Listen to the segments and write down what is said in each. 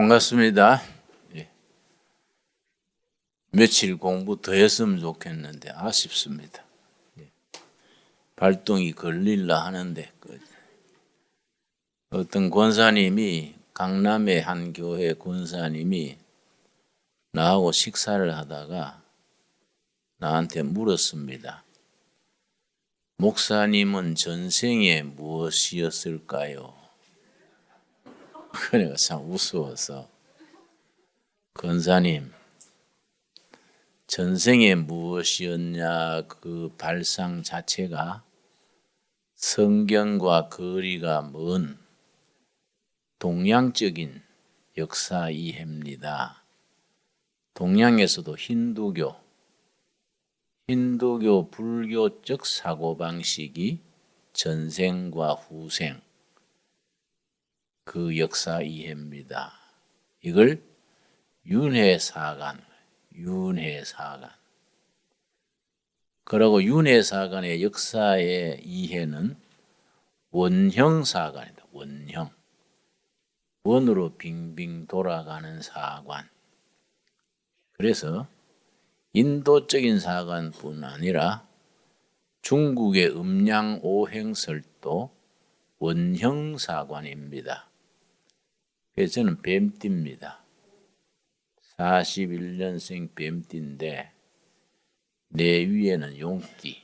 반갑습니다. 예. 며칠 공부 더 했으면 좋겠는데 아쉽습니다. 예. 발동이 걸릴라 하는데 어떤 권사님이 강남의 한 교회 권사님이 나하고 식사를 하다가 나한테 물었습니다. 목사님은 전생에 무엇이었을까요? 그래가 참 우스워서 권사님 전생에 무엇이었냐 그 발상 자체가 성경과 거리가 먼 동양적인 역사 이해입니다. 동양에서도 힌두교 불교적 사고방식이 전생과 후생 그 역사 이해입니다. 이걸 윤회사관. 그리고 윤회사관의 역사의 이해는 원형사관이다. 원으로 빙빙 돌아가는 사관. 그래서 인도적인 사관뿐 아니라 중국의 음양오행설도 원형사관입니다. 그래서 저는 뱀띠입니다. 41년생 뱀띠인데 내 위에는 용띠.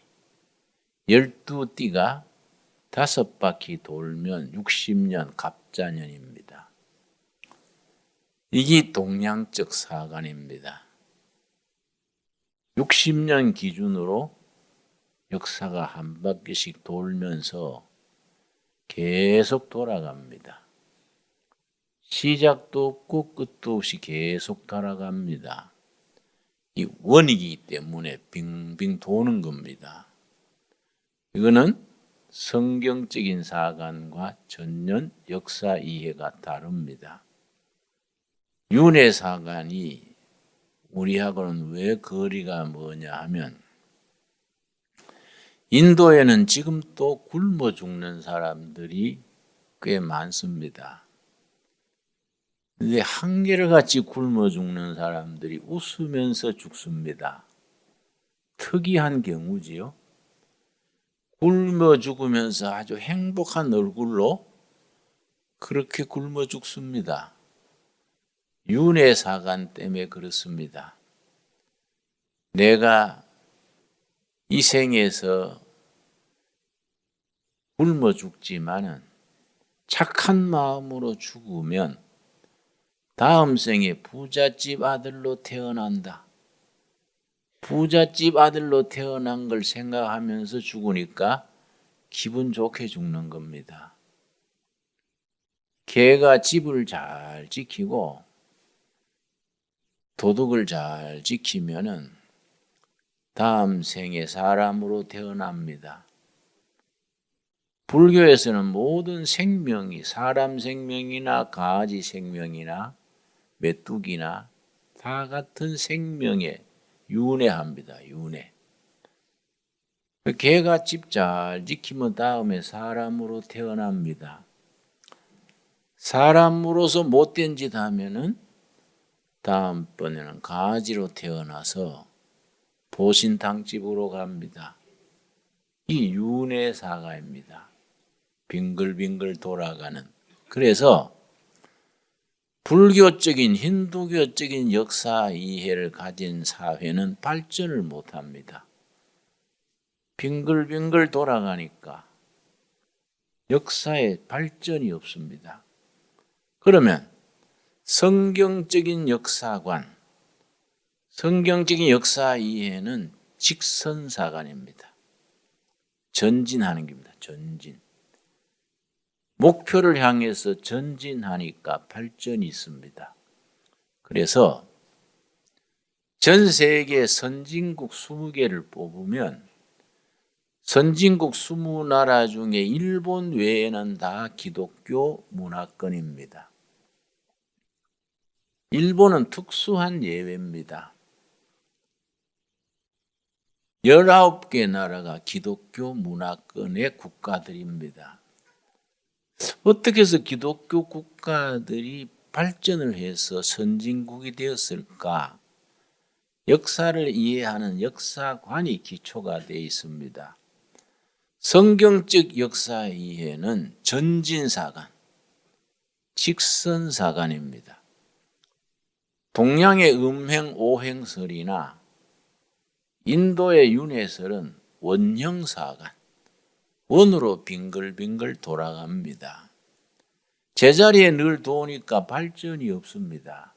12띠가 5바퀴 돌면 60년 갑자년입니다. 이게 동양적 사관입니다. 60년 기준으로 역사가 한 바퀴씩 돌면서 계속 돌아갑니다. 시작도 없고 끝도 없이 계속 돌아갑니다. 이 원이기 때문에 빙빙 도는 겁니다. 이거는 성경적인 사관과 전혀 역사 이해가 다릅니다. 윤회사관이 우리하고는 왜 거리가 뭐냐 하면 인도에는 지금 또 굶어 죽는 사람들이 꽤 많습니다. 그런데 한결같이 굶어 죽는 사람들이 웃으면서 죽습니다. 특이한 경우지요. 굶어 죽으면서 아주 행복한 얼굴로 그렇게 굶어 죽습니다. 윤회사관 때문에 그렇습니다. 내가 이 생에서 굶어 죽지만은 착한 마음으로 죽으면 다음 생에 부잣집 아들로 태어난다. 부잣집 아들로 태어난 걸 생각하면서 죽으니까 기분 좋게 죽는 겁니다. 걔가 집을 잘 지키고 도덕을 잘 지키면은 다음 생에 사람으로 태어납니다. 불교에서는 모든 생명이 사람 생명이나 강아지 생명이나 메뚜기나 다 같은 생명에 윤회합니다. 윤회. 개가 집 잘 지키면 다음에 사람으로 태어납니다. 사람으로서 못된 짓 하면은 다음번에는 강아지로 태어나서 보신탕집으로 갑니다. 이 윤회사가입니다. 빙글빙글 돌아가는. 그래서 불교적인 힌두교적인 역사 이해를 가진 사회는 발전을 못합니다. 빙글빙글 돌아가니까 역사에 발전이 없습니다. 그러면 성경적인 역사관, 성경적인 역사 이해는 직선사관입니다. 전진하는 겁니다. 전진. 목표를 향해서 전진하니까 발전이 있습니다. 그래서 전 세계 선진국 20개를 뽑으면 선진국 20나라 중에 일본 외에는 다 기독교 문화권입니다. 일본은 특수한 예외입니다. 19개 나라가 기독교 문화권의 국가들입니다. 어떻게 해서 기독교 국가들이 발전을 해서 선진국이 되었을까? 역사를 이해하는 역사관이 기초가 되어 있습니다. 성경적 역사 이해는 전진사관, 직선사관입니다. 동양의 음행 오행설이나 인도의 윤회설은 원형사관, 원으로 빙글빙글 돌아갑니다. 제자리에 늘 도우니까 발전이 없습니다.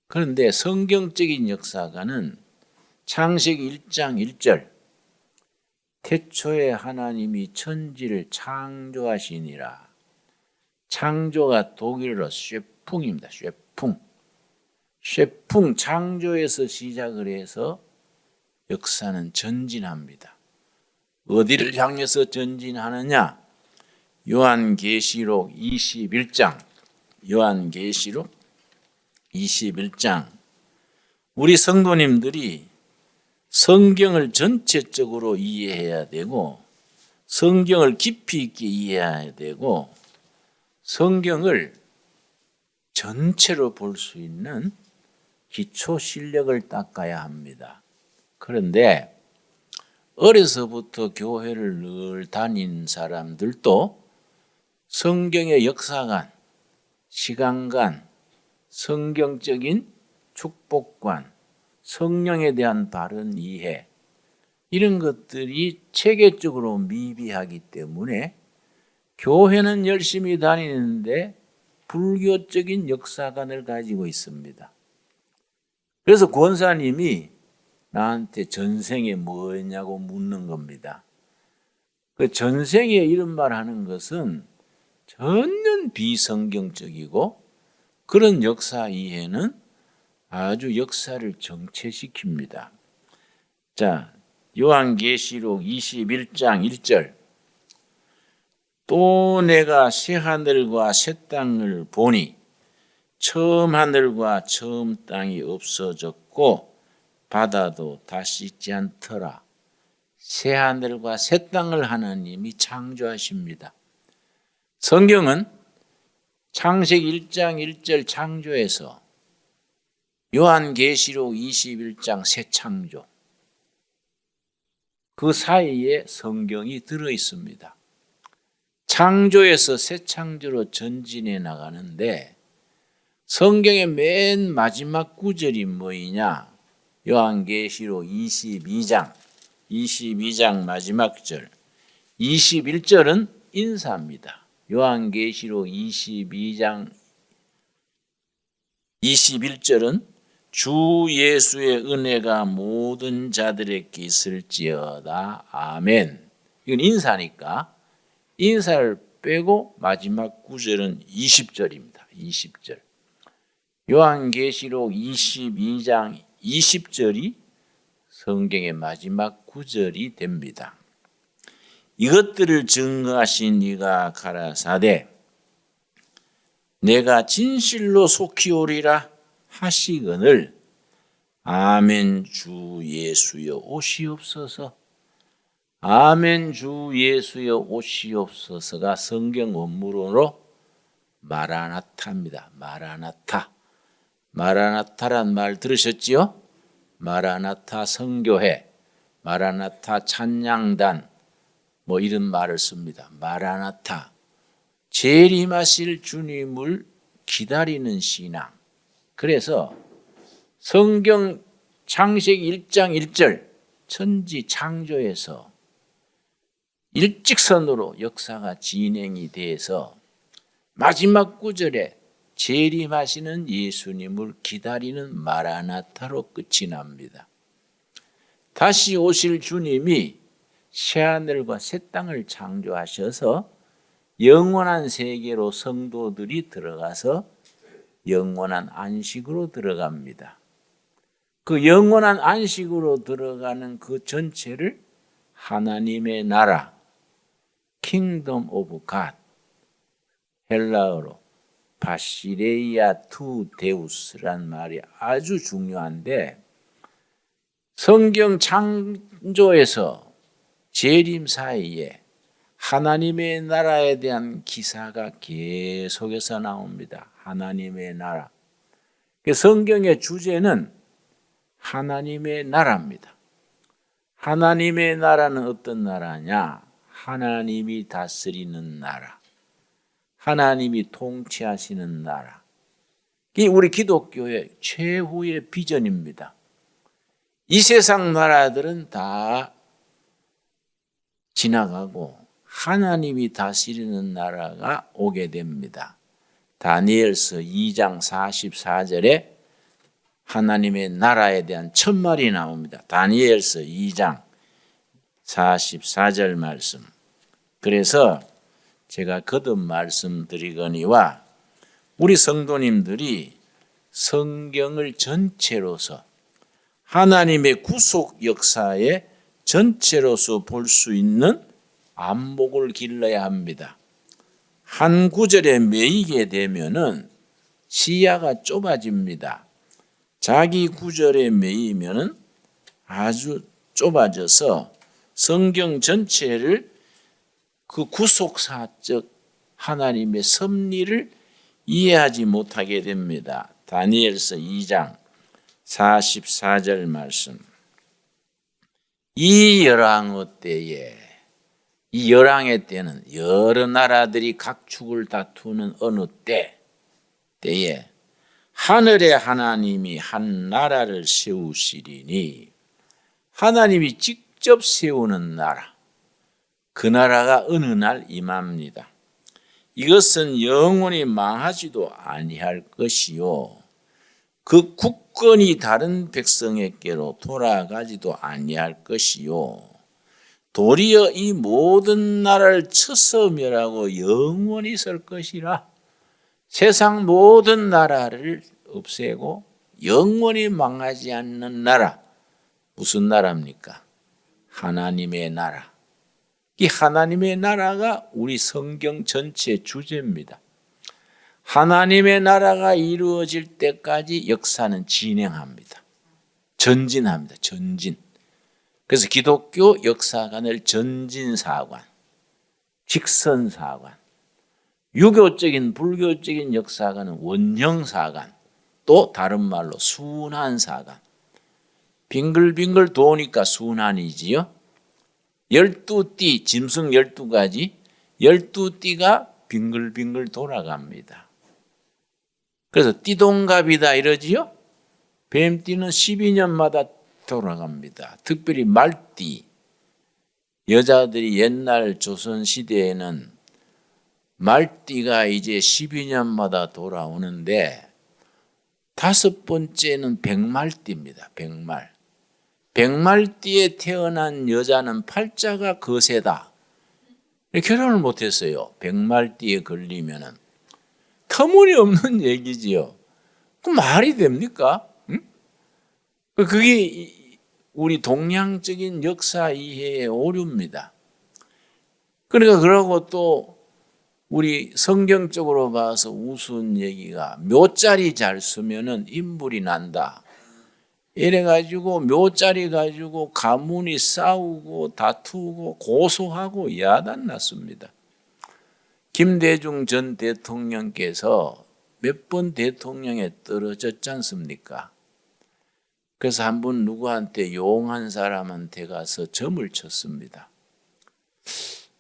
그런데 성경적인 역사관은 창세기 1장 1절 태초에 하나님이 천지를 창조하시니라. 창조가 독일어로 쉐풍입니다. 쉐풍. 쉐풍 창조에서 시작을 해서 역사는 전진합니다. 어디를 향해서 전진하느냐? 요한계시록 21장. 요한계시록 21장. 우리 성도님들이 성경을 전체적으로 이해해야 되고 성경을 깊이 있게 이해해야 되고 성경을 전체로 볼 수 있는 기초 실력을 닦아야 합니다. 그런데 어려서부터 교회를 늘 다닌 사람들도 성경의 역사관, 시간관, 성경적인 축복관, 성령에 대한 바른 이해 이런 것들이 체계적으로 미비하기 때문에 교회는 열심히 다니는데 불교적인 역사관을 가지고 있습니다. 그래서 권사님이 나한테 전생에 뭐였냐고 묻는 겁니다. 그 전생에 이런 말 하는 것은 전혀 비성경적이고 그런 역사 이해는 아주 역사를 정체시킵니다. 자, 요한계시록 21장 1절 또 내가 새 하늘과 새 땅을 보니 처음 하늘과 처음 땅이 없어졌고 바다도 다시 있지 않더라. 새 하늘과 새 땅을 하나님이 창조하십니다. 성경은 창세기 1장 1절 창조에서 요한계시록 21장 새 창조 그 사이에 성경이 들어 있습니다. 창조에서 새 창조로 전진해 나가는데 성경의 맨 마지막 구절이 뭐이냐? 요한계시록 22장 마지막 절 21절은 인사입니다. 요한계시록 22장 21절은 주 예수의 은혜가 모든 자들에게 있을지어다. 아멘. 이건 인사니까 인사를 빼고 마지막 구절은 20절입니다. 20절. 요한계시록 22장 20절이 성경의 마지막 구절이 됩니다. 이것들을 증거하신 이가 가라사대 내가 진실로 속히 오리라 하시거늘 아멘 주 예수여 오시옵소서. 아멘 주 예수여 오시옵소서가 성경 원문으로 마라나타입니다. 마라나타. 마라나타란 말 들으셨지요? 마라나타 선교회, 마라나타 찬양단 뭐 이런 말을 씁니다. 마라나타. 재림하실 주님을 기다리는 신앙. 그래서 성경 창세기 1장 1절 천지 창조에서 일직선으로 역사가 진행이 돼서 마지막 구절에 재림하시는 예수님을 기다리는 마라나타로 끝이 납니다. 다시 오실 주님이 새하늘과 새 땅을 창조하셔서 영원한 세계로 성도들이 들어가서 영원한 안식으로 들어갑니다. 그 영원한 안식으로 들어가는 그 전체를 하나님의 나라, Kingdom of God, 헬라어로 바시레이아 투 데우스란 말이 아주 중요한데 성경 창조에서 재림 사이에 하나님의 나라에 대한 기사가 계속해서 나옵니다. 하나님의 나라. 성경의 주제는 하나님의 나라입니다. 하나님의 나라는 어떤 나라냐? 하나님이 다스리는 나라. 하나님이 통치하시는 나라. 이게 우리 기독교의 최후의 비전입니다. 이 세상 나라들은 다 지나가고 하나님이 다스리는 나라가 오게 됩니다. 다니엘서 2장 44절에 하나님의 나라에 대한 첫 말이 나옵니다. 다니엘서 2장 44절 말씀. 그래서 제가 거듭 말씀드리거니와 우리 성도님들이 성경을 전체로서 하나님의 구속 역사의 전체로서 볼 수 있는 안목을 길러야 합니다. 한 구절에 매이게 되면은 시야가 좁아집니다. 자기 구절에 매이면은 아주 좁아져서 성경 전체를 그 구속사적 하나님의 섭리를 이해하지 못하게 됩니다. 다니엘서 2장 44절 말씀. 이 열왕의 때에, 이 열왕의 때는 여러 나라들이 각축을 다투는 어느 때에 하늘의 하나님이 한 나라를 세우시리니, 하나님이 직접 세우는 나라, 그 나라가 어느 날 임합니다. 이것은 영원히 망하지도 아니할 것이요, 그 국권이 다른 백성에게로 돌아가지도 아니할 것이요, 도리어 이 모든 나라를 쳐서 멸하고 영원히 설 것이라. 세상 모든 나라를 없애고 영원히 망하지 않는 나라. 무슨 나라입니까? 하나님의 나라. 이 하나님의 나라가 우리 성경 전체 주제입니다. 하나님의 나라가 이루어질 때까지 역사는 진행합니다. 전진합니다. 전진. 그래서 기독교 역사관을 전진사관, 직선사관, 유교적인 불교적인 역사관은 원형사관, 또 다른 말로 순환사관. 빙글빙글 도니까 순환이지요. 12띠, 짐승 12가지, 12띠가 빙글빙글 돌아갑니다. 그래서 띠동갑이다 이러지요. 뱀띠는 12년마다 돌아갑니다. 특별히 말띠. 여자들이 옛날 조선시대에는 말띠가 이제 12년마다 돌아오는데, 5번째는 백말띠입니다. 백말. 백말띠에 태어난 여자는 팔자가 거세다. 결혼을 못했어요. 백말띠에 걸리면은. 터무니없는 얘기지요. 그 말이 됩니까? 응? 그게 우리 동양적인 역사 이해의 오류입니다. 그러니까 그러고 또 우리 성경적으로 봐서 우스운 얘기가, 묘자리 잘 쓰면은 인물이 난다. 이래가지고 묘자리 가지고 가문이 싸우고 다투고 고소하고 야단 났습니다. 김대중 전 대통령께서 몇 번 대통령에 떨어졌지 않습니까? 그래서 한번 누구한테 용한 사람한테 가서 점을 쳤습니다.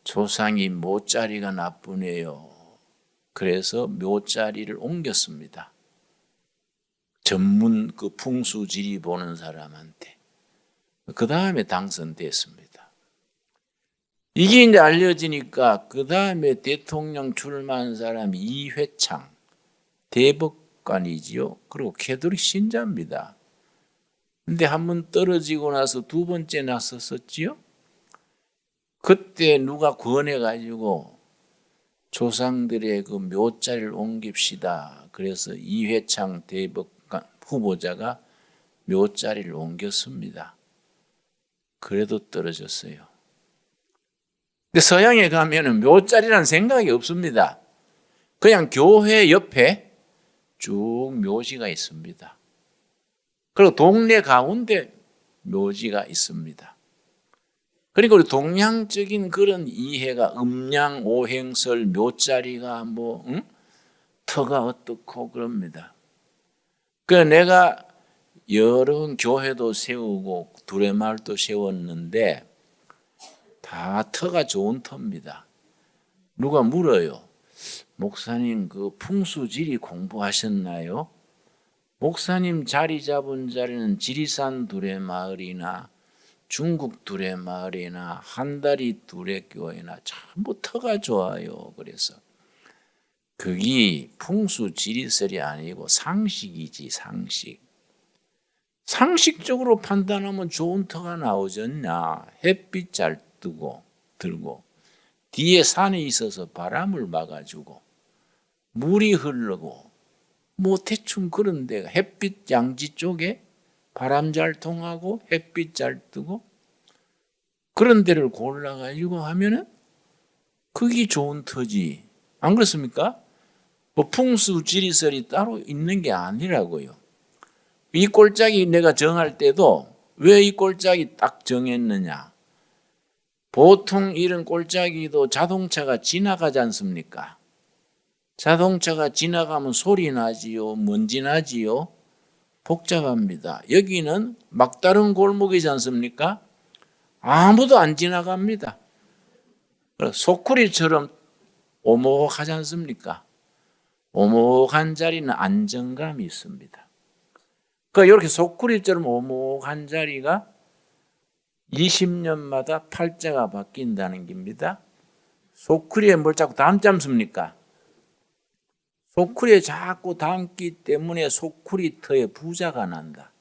조상이 묘자리가 나쁘네요. 그래서 묘자리를 옮겼습니다. 전문 그 풍수지리 보는 사람한테. 그 다음에 당선됐습니다. 이게 이제 알려지니까 그 다음에 대통령 출마한 사람이 이회창 대법관이지요. 그리고 캐톨릭 신자입니다. 근데 한번 떨어지고 나서 2번째 나섰었지요. 그때 누가 권해가지고 조상들의 그 묘자리를 옮깁시다. 그래서 이회창 대법관 후보자가 묘자리를 옮겼습니다. 그래도 떨어졌어요. 근데 서양에 가면은 묘자리라는 생각이 없습니다. 그냥 교회 옆에 쭉 묘지가 있습니다. 그리고 동네 가운데 묘지가 있습니다. 그러니까 우리 동양적인 그런 이해가 음양오행설 묘자리가 터가 어떻고 그럽니다. 그 내가 여러 교회도 세우고 두레마을도 세웠는데 다 터가 좋은 터입니다. 누가 물어요. 목사님 그 풍수지리 공부하셨나요? 목사님 자리 잡은 자리는 지리산 두레마을이나 중국 두레마을이나 한다리 두레교회나 전부 터가 좋아요. 그래서 그게 풍수지리설이 아니고 상식이지 상식. 상식적으로 판단하면 좋은 터가 나오잖냐. 햇빛 잘 들고 뒤에 산에 있어서 바람을 막아주고 물이 흐르고 뭐 대충 그런 데가 햇빛 양지 쪽에 바람 잘 통하고 햇빛 잘 뜨고 그런 데를 골라가지고 하면은 그게 좋은 터지. 안 그렇습니까? 뭐 풍수지리설이 따로 있는 게 아니라고요. 이 꼴짝이 내가 정할 때도 왜 이 꼴짝이 딱 정했느냐. 보통 이런 꼴짝이도 자동차가 지나가지 않습니까? 자동차가 지나가면 소리 나지요, 먼지 나지요. 복잡합니다. 여기는 막다른 골목이지 않습니까? 아무도 안 지나갑니다. 소쿠리처럼 오목하지 않습니까? 오목한 자리는 안정감이 있습니다. 그러니까 이렇게 소쿠리처럼 오목한 자리가 20년마다 팔자가 바뀐다는 겁니다. 소쿠리에 뭘 자꾸 담습니까? 소쿠리에 자꾸 담기 때문에 소쿠리터에 부자가 난다.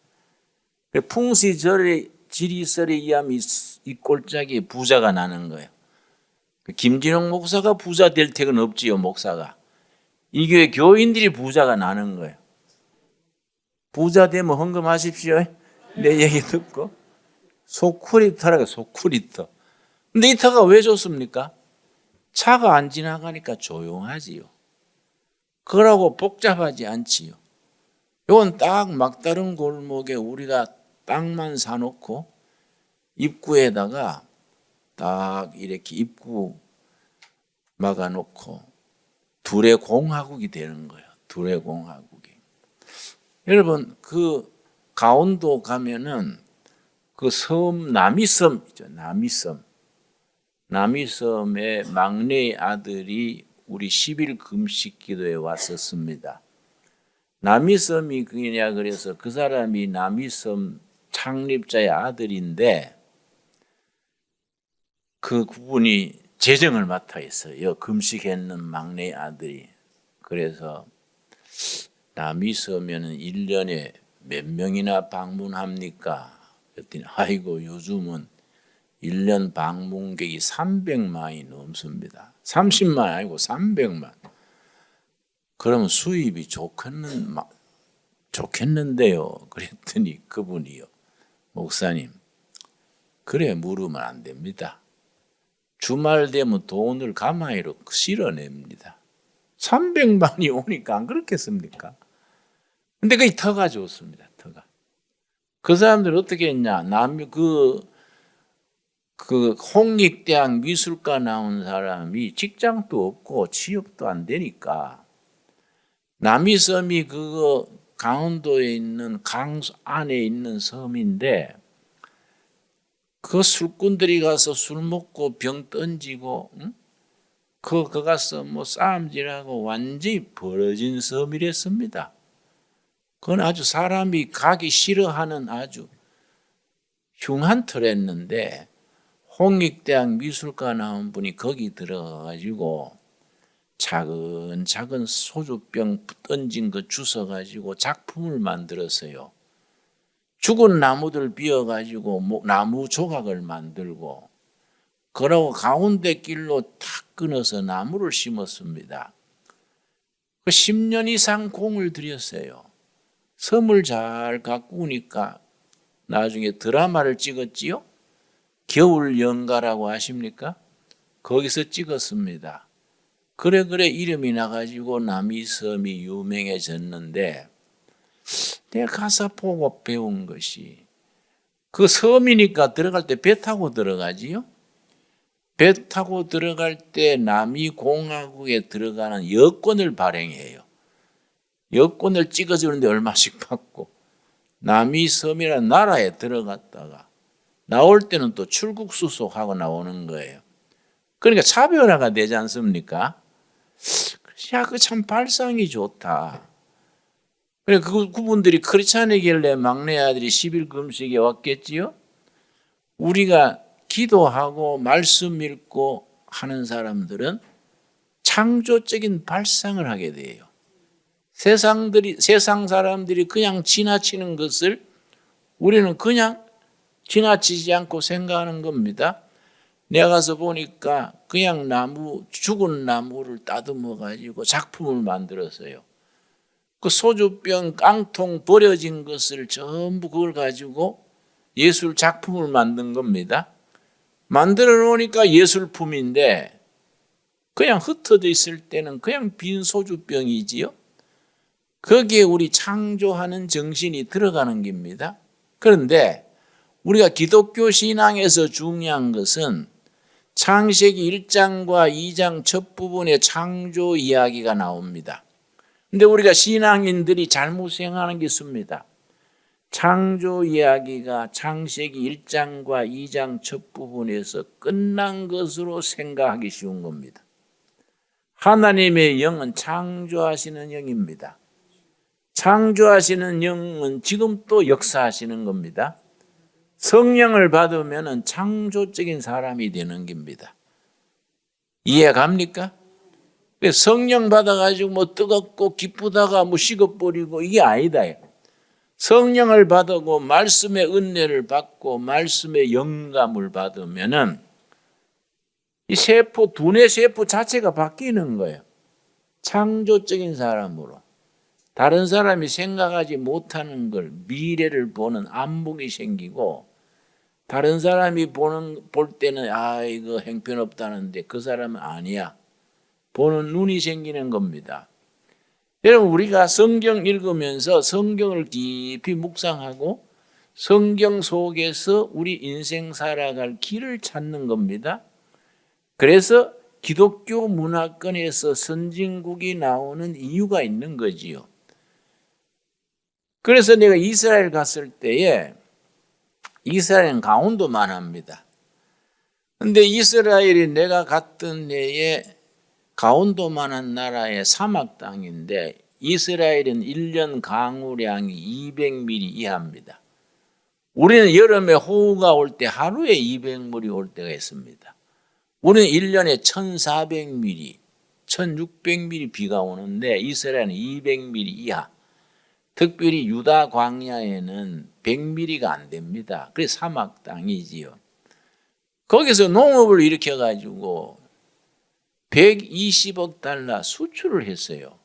풍수지리설에 의하면 이 꼴짝이에 부자가 나는 거예요. 김진홍 목사가 부자 될 택은 없지요, 목사가. 이 교회 교인들이 부자가 나는 거예요. 부자 되면 헌금하십시오. 내 얘기 듣고. 소쿠리터라고 소쿠리터. 근데 이 터가 왜 좋습니까? 차가 안 지나가니까 조용하지요. 그러고 복잡하지 않지요. 이건 딱 막다른 골목에 우리가 땅만 사놓고 입구에다가 딱 이렇게 입구 막아놓고 둘의 공화국이 되는 거예요. 둘의 공화국이. 여러분 그 강원도 가면은 그 섬 남이섬 있죠. 남이섬의 막내 아들이 우리 10일 금식 기도에 왔었습니다. 남이섬이 그냐 그래서 그 사람이 남이섬 창립자의 아들인데 그 그분이 재정을 맡아 있어요. 금식했는 막내 아들이. 그래서 남이섬에는 1년에 몇 명이나 방문합니까? 그랬더니 아이고 요즘은 1년 방문객이 300만이 넘습니다. 30만 아니고 300만. 그러면 수입이 좋겠는데요. 그랬더니 그분이요. 목사님, 그래 물으면 안 됩니다. 주말 되면 돈을 가마이로 실어냅니다. 300만이 오니까 안 그렇겠습니까? 근데 그게 터가 좋습니다. 터가. 그 사람들 어떻게 했냐? 그 홍익대학 미술과 나온 사람이 직장도 없고 취업도 안 되니까 남이섬이 그거 강원도에 있는 강 안에 있는 섬인데 그 술꾼들이 가서 술 먹고 병 던지고 그 가서 뭐 싸움질하고 완전히 벌어진 섬이랬습니다. 그건 아주 사람이 가기 싫어하는 아주 흉한 터였는데 홍익대학 미술과 나온 분이 거기 들어가가지고 차근차근 소주병 던진 거 주워가지고 작품을 만들었어요. 죽은 나무들 비워가지고 나무 조각을 만들고 그러고 가운데 길로 탁 끊어서 나무를 심었습니다. 그 10년 이상 공을 들였어요. 섬을 잘 가꾸니까 나중에 드라마를 찍었지요. 겨울 연가라고 아십니까? 거기서 찍었습니다. 그래 이름이 나가지고 남이섬이 유명해졌는데 내가 가서 보고 배운 것이 그 섬이니까 들어갈 때 배 타고 들어가지요. 배 타고 들어갈 때 남이공화국에 들어가는 여권을 발행해요. 여권을 찍어주는데 얼마씩 받고, 남이 섬이라는 나라에 들어갔다가 나올 때는 또 출국 수속하고 나오는 거예요. 그러니까 차별화가 되지 않습니까? 야, 그 참 발상이 좋다. 그래, 그분들이 크리스찬이길래 막내 아들이 10일 금식에 왔겠지요? 우리가 기도하고 말씀 읽고 하는 사람들은 창조적인 발상을 하게 돼요. 세상 사람들이 그냥 지나치는 것을 우리는 그냥 지나치지 않고 생각하는 겁니다. 내가 가서 보니까 그냥 죽은 나무를 따듬어 가지고 작품을 만들었어요. 그 소주병, 깡통 버려진 것을 전부 그걸 가지고 예술 작품을 만든 겁니다. 만들어 놓으니까 예술품인데 그냥 흩어져 있을 때는 그냥 빈 소주병이지요. 거기에 우리 창조하는 정신이 들어가는 겁니다. 그런데 우리가 기독교 신앙에서 중요한 것은 창세기 1장과 2장 첫 부분에 창조 이야기가 나옵니다. 그런데 우리가 신앙인들이 잘못 생각하는 게 있습니다. 창조 이야기가 창세기 1장과 2장 첫 부분에서 끝난 것으로 생각하기 쉬운 겁니다. 하나님의 영은 창조하시는 영입니다. 창조하시는 영은 지금 또 역사하시는 겁니다. 성령을 받으면 창조적인 사람이 되는 겁니다. 이해 갑니까? 성령 받아가지고 뭐 뜨겁고 기쁘다가 뭐 식어버리고 이게 아니다. 성령을 받고 말씀의 은혜를 받고 말씀의 영감을 받으면은 이 세포, 두뇌 세포 자체가 바뀌는 거예요. 창조적인 사람으로. 다른 사람이 생각하지 못하는 걸, 미래를 보는 안목이 생기고, 다른 사람이 볼 때는 이거 형편없다는데 그 사람은 아니야. 보는 눈이 생기는 겁니다. 여러분, 우리가 성경 읽으면서 성경을 깊이 묵상하고 성경 속에서 우리 인생 살아갈 길을 찾는 겁니다. 그래서 기독교 문화권에서 선진국이 나오는 이유가 있는 거지요. 그래서 내가 이스라엘 갔을 때에 이스라엘은 강원도만 합니다. 그런데 이스라엘이 내가 갔던 해에 강원도만한 나라의 사막 땅인데 이스라엘은 1년 강우량이 200mm 이하입니다. 우리는 여름에 호우가 올 때 하루에 200mm 올 때가 있습니다. 우리는 1년에 1400mm, 1600mm 비가 오는데 이스라엘은 200mm 이하. 특별히 유다 광야에는 100mm가 안 됩니다. 그래서 사막 땅이지요. 거기서 농업을 일으켜가지고 120억 달러 수출을 했어요.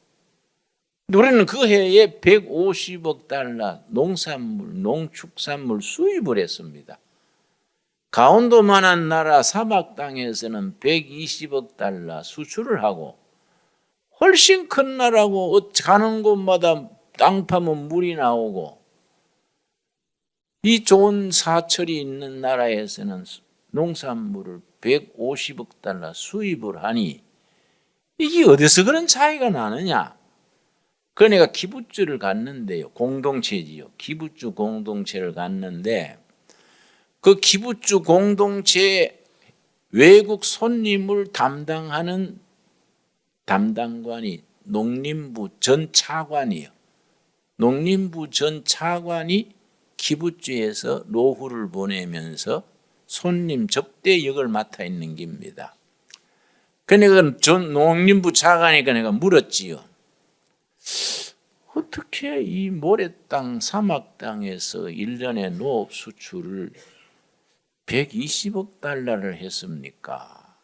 우리는 그 해에 150억 달러 농산물, 농축산물 수입을 했습니다. 강원도만한 나라 사막 땅에서는 120억 달러 수출을 하고 훨씬 큰 나라고 가는 곳마다 땅 파면 물이 나오고 이 좋은 사철이 있는 나라에서는 농산물을 150억 달러 수입을 하니 이게 어디서 그런 차이가 나느냐? 그러니까 기부주를 갔는데요. 공동체지요. 기부주 공동체를 갔는데 그 기부주 공동체 외국 손님을 담당하는 담당관이 농림부 전 차관이요. 농림부 전 차관이 기부주에서 노후를 보내면서 손님 접대 역을 맡아 있는 겁니다. 그러니까 전 농림부 차관이니까 내가 물었지요. 어떻게 이 모래땅 사막 땅에서 1년에 농업 수출을 120억 달러를 했습니까?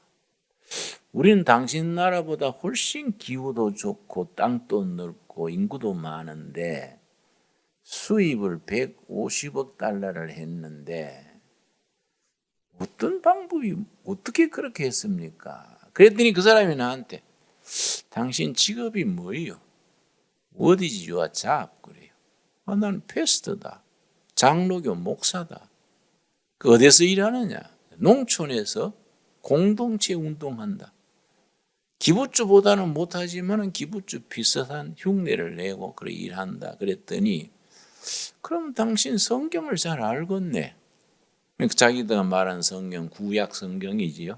우리는 당신 나라보다 훨씬 기후도 좋고 땅도 넓고 인구도 많은데 수입을 150억 달러를 했는데 어떤 방법이 어떻게 그렇게 했습니까? 그랬더니 그 사람이 나한테 당신 직업이 뭐예요? 어디지 유아 잡 그래요. 나는 패스터다. 장로교 목사다. 그 어디서 일하느냐? 농촌에서 공동체 운동한다. 기부주보다는 못하지만은 기부주 비슷한 흉내를 내고 그래 일한다. 그랬더니 그럼 당신 성경을 잘 알겠네. 자기가 말한 성경 구약 성경이지요.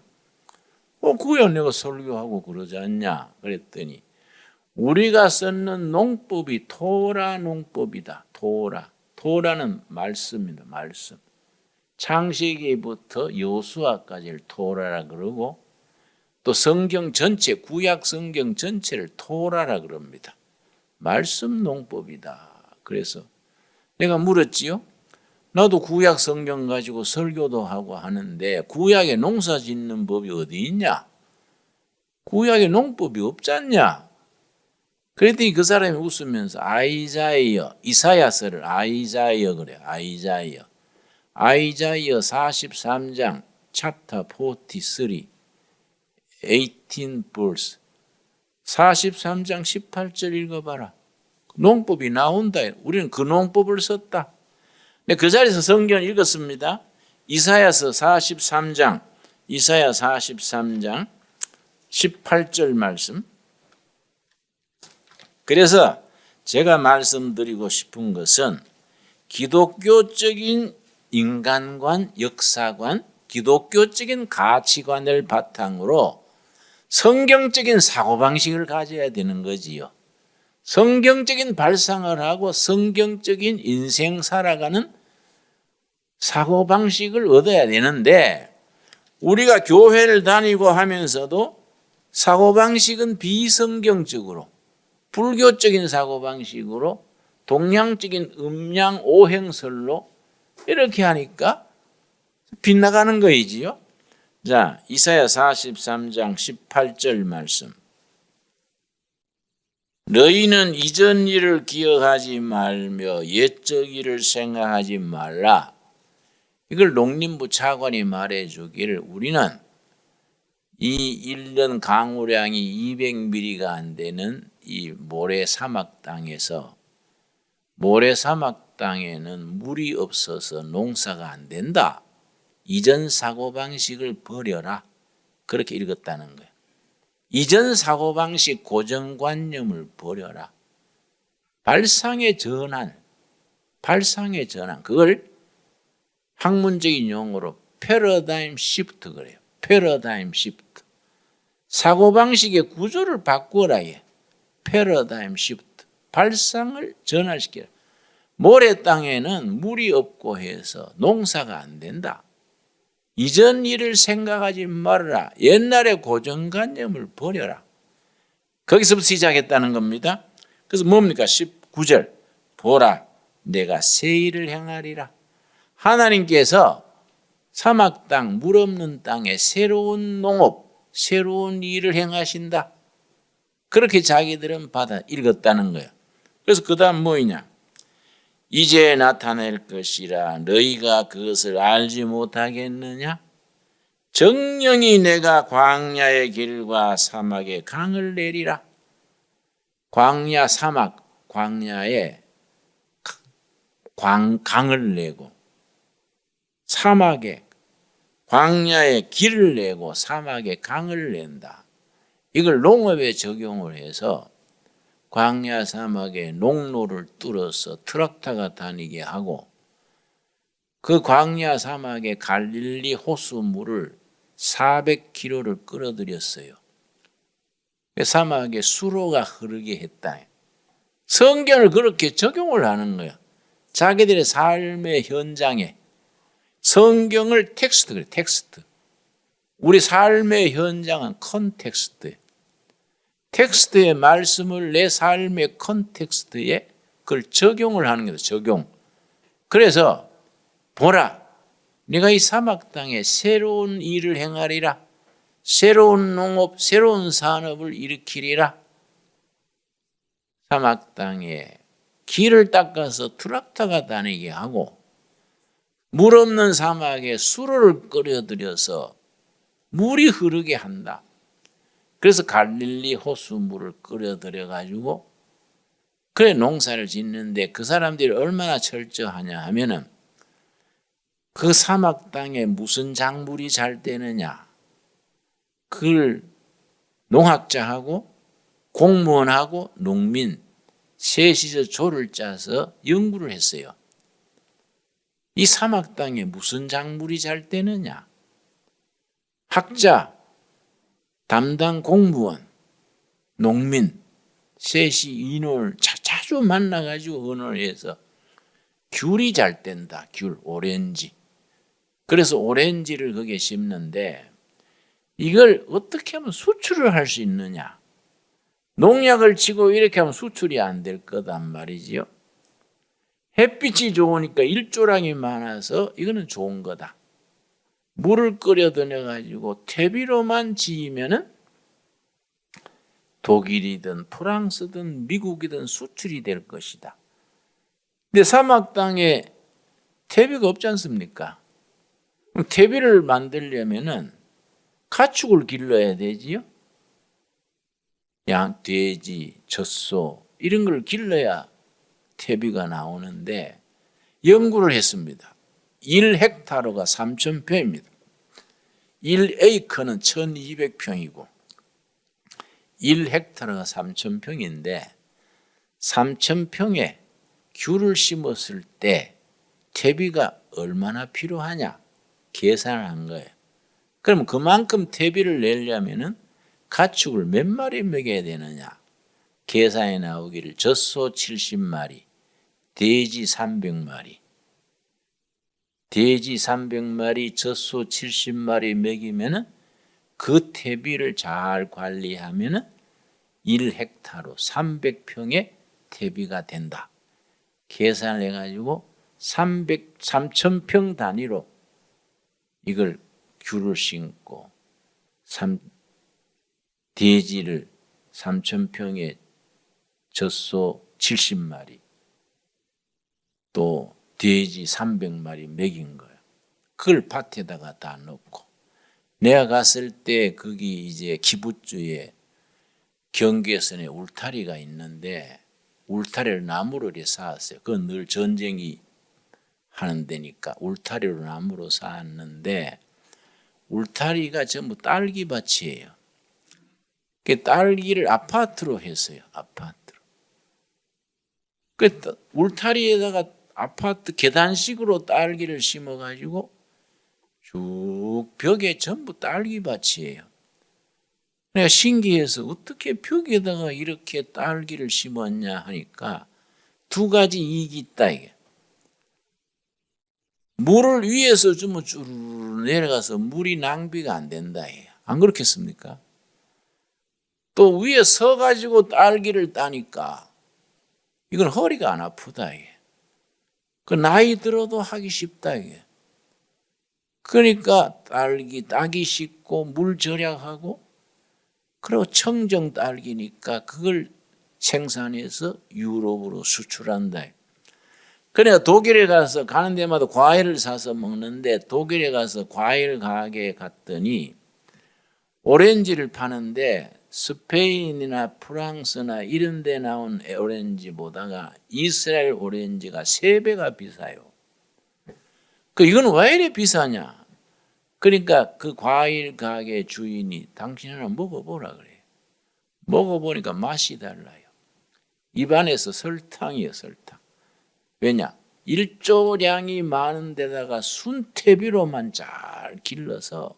구약 내가 설교하고 그러지 않냐. 그랬더니 우리가 쓰는 농법이 토라 농법이다. 토라는 말씀입니다. 말씀. 창세기부터 여호수아까지를 토라라 그러고 또 성경 전체 구약 성경 전체를 토라라 그럽니다. 말씀 농법이다. 그래서 내가 물었지요. 나도 구약 성경 가지고 설교도 하고 하는데 구약에 농사 짓는 법이 어디 있냐? 구약에 농법이 없잖냐? 그랬더니 그 사람이 웃으면서 이사야서를 아이자이어 그래. 아이자이어 43장 챕터 43 18 verse 43장 18절 읽어봐라. 농법이 나온다. 우리는 그 농법을 썼다. 그 자리에서 성경 읽었습니다. 이사야서 43장 18절 말씀. 그래서 제가 말씀드리고 싶은 것은 기독교적인 인간관, 역사관, 기독교적인 가치관을 바탕으로 성경적인 사고방식을 가져야 되는 거지요. 성경적인 발상을 하고 성경적인 인생 살아가는 사고방식을 얻어야 되는데 우리가 교회를 다니고 하면서도 사고방식은 비성경적으로 불교적인 사고방식으로 동양적인 음양 오행설로 이렇게 하니까 빗나가는 거이지요. 자, 이사야 43장 18절 말씀. 너희는 이전 일을 기억하지 말며 옛적 일을 생각하지 말라. 이걸 농림부 차관이 말해주기를 우리는 이 1년 강우량이 200mm가 안 되는 이 모래 사막 땅에서 모래 사막 땅에는 물이 없어서 농사가 안 된다. 이전 사고방식을 버려라. 그렇게 읽었다는 거예요. 이전 사고방식 고정관념을 버려라. 발상의 전환. 그걸 학문적인 용어로 패러다임 시프트 그래요. 패러다임 시프트. 사고방식의 구조를 바꾸어라. 패러다임 시프트. 발상을 전환시켜라. 모래 땅에는 물이 없고 해서 농사가 안 된다. 이전 일을 생각하지 말아라. 옛날의 고정관념을 버려라. 거기서부터 시작했다는 겁니다. 그래서 뭡니까? 19절. 보라, 내가 새 일을 행하리라. 하나님께서 사막 땅, 물 없는 땅에 새로운 농업, 새로운 일을 행하신다. 그렇게 자기들은 받아 읽었다는 거예요. 그래서 그 다음 뭐이냐? 이제 나타낼 것이라 너희가 그것을 알지 못하겠느냐? 정령이 내가 광야의 길과 사막의 강을 내리라. 광야, 사막, 광야에 강을 내고 사막에 광야에 길을 내고 사막에 강을 낸다. 이걸 농업에 적용을 해서 광야 사막에 농로를 뚫어서 트럭터가 다니게 하고 그 광야 사막에 갈릴리 호수물을 400km를 끌어들였어요. 사막에 수로가 흐르게 했다. 성경을 그렇게 적용을 하는 거야. 자기들의 삶의 현장에 성경을 텍스트. 우리 삶의 현장은 컨텍스트예요. 텍스트의 말씀을 내 삶의 컨텍스트에 그걸 적용을 하는 거다. 적용. 그래서 보라, 내가 이 사막 땅에 새로운 일을 행하리라. 새로운 농업, 새로운 산업을 일으키리라. 사막 땅에 길을 닦아서 트럭터가 다니게 하고 물 없는 사막에 수로를 끌어들여서 물이 흐르게 한다. 그래서 갈릴리 호수물을 끌어들여 가지고 그래 농사를 짓는데 그 사람들이 얼마나 철저하냐 하면은 그 사막 땅에 무슨 작물이 잘 되느냐 그걸 농학자하고 공무원하고 농민 셋이서 조를 짜서 연구를 했어요. 이 사막 땅에 무슨 작물이 잘 되느냐? 학자, 담당 공무원, 농민 셋이 인원을 자주 만나가지고 의논을 해서 귤이 잘 된다. 귤, 오렌지. 그래서 오렌지를 거기에 심는데 이걸 어떻게 하면 수출을 할 수 있느냐? 농약을 치고 이렇게 하면 수출이 안 될 거단 말이지요. 햇빛이 좋으니까 일조량이 많아서 이거는 좋은 거다. 물을 끓여 넣어가지고 퇴비로만 지으면은 독일이든 프랑스든 미국이든 수출이 될 것이다. 근데 사막 땅에 퇴비가 없지 않습니까? 그럼 퇴비를 만들려면은 가축을 길러야 되지요. 양, 돼지, 젖소 이런 걸 길러야 퇴비가 나오는데 연구를 했습니다. 1헥타르가 3,000평입니다. 1에이커는 1,200평이고 1헥타르가 3,000평인데 3,000평에 귤을 심었을 때 퇴비가 얼마나 필요하냐 계산을 한 거예요. 그럼 그만큼 퇴비를 내려면은 가축을 몇 마리 먹여야 되느냐 계산이 나오기를 젖소 70마리, 돼지 300마리, 돼지 300마리, 젖소 70마리 먹이면은 그 퇴비를 잘 관리하면은 1헥타르 300평의 퇴비가 된다. 계산을 해가지고 3,000평 단위로 이걸 귤을 심고 돼지를 3,000평에 젖소 70마리 또 돼지 300마리 먹인 거예요. 그걸 밭에다가 다 넣고 내가 갔을 때 거기 이제 키부츠에 경계선에 울타리가 있는데 울타리를 나무로 이렇게 쌓았어요. 그건 늘 전쟁이 하는 데니까 울타리로 나무로 쌓았는데 울타리가 전부 딸기밭이에요. 그 딸기를 아파트로 했어요. 아파트로. 그 울타리에다가 아파트 계단식으로 딸기를 심어가지고 쭉 벽에 전부 딸기밭이에요. 내가 신기해서 어떻게 벽에다가 이렇게 딸기를 심었냐 하니까 두 가지 이익이 있다 이게. 물을 위에서 주면 쭈르르 내려가서 물이 낭비가 안 된다 이게. 안 그렇겠습니까? 또 위에 서가지고 딸기를 따니까 이건 허리가 안 아프다 이게. 그 나이 들어도 하기 쉽다 이게. 그러니까 딸기 따기 쉽고 물 절약하고 그리고 청정 딸기니까 그걸 생산해서 유럽으로 수출한다. 그래야 독일에 가서 가는 데마다 과일을 사서 먹는데 독일에 가서 과일 가게에 갔더니 오렌지를 파는데 스페인이나 프랑스나 이런 데 나온 오렌지보다가 이스라엘 오렌지가 3배가 비싸요. 이건 왜 이래 비싸냐? 그러니까 그 과일 가게 주인이 당신 하나 먹어보라 그래요. 먹어보니까 맛이 달라요. 입안에서 설탕이에요, 설탕. 왜냐? 일조량이 많은 데다가 순태비로만 잘 길러서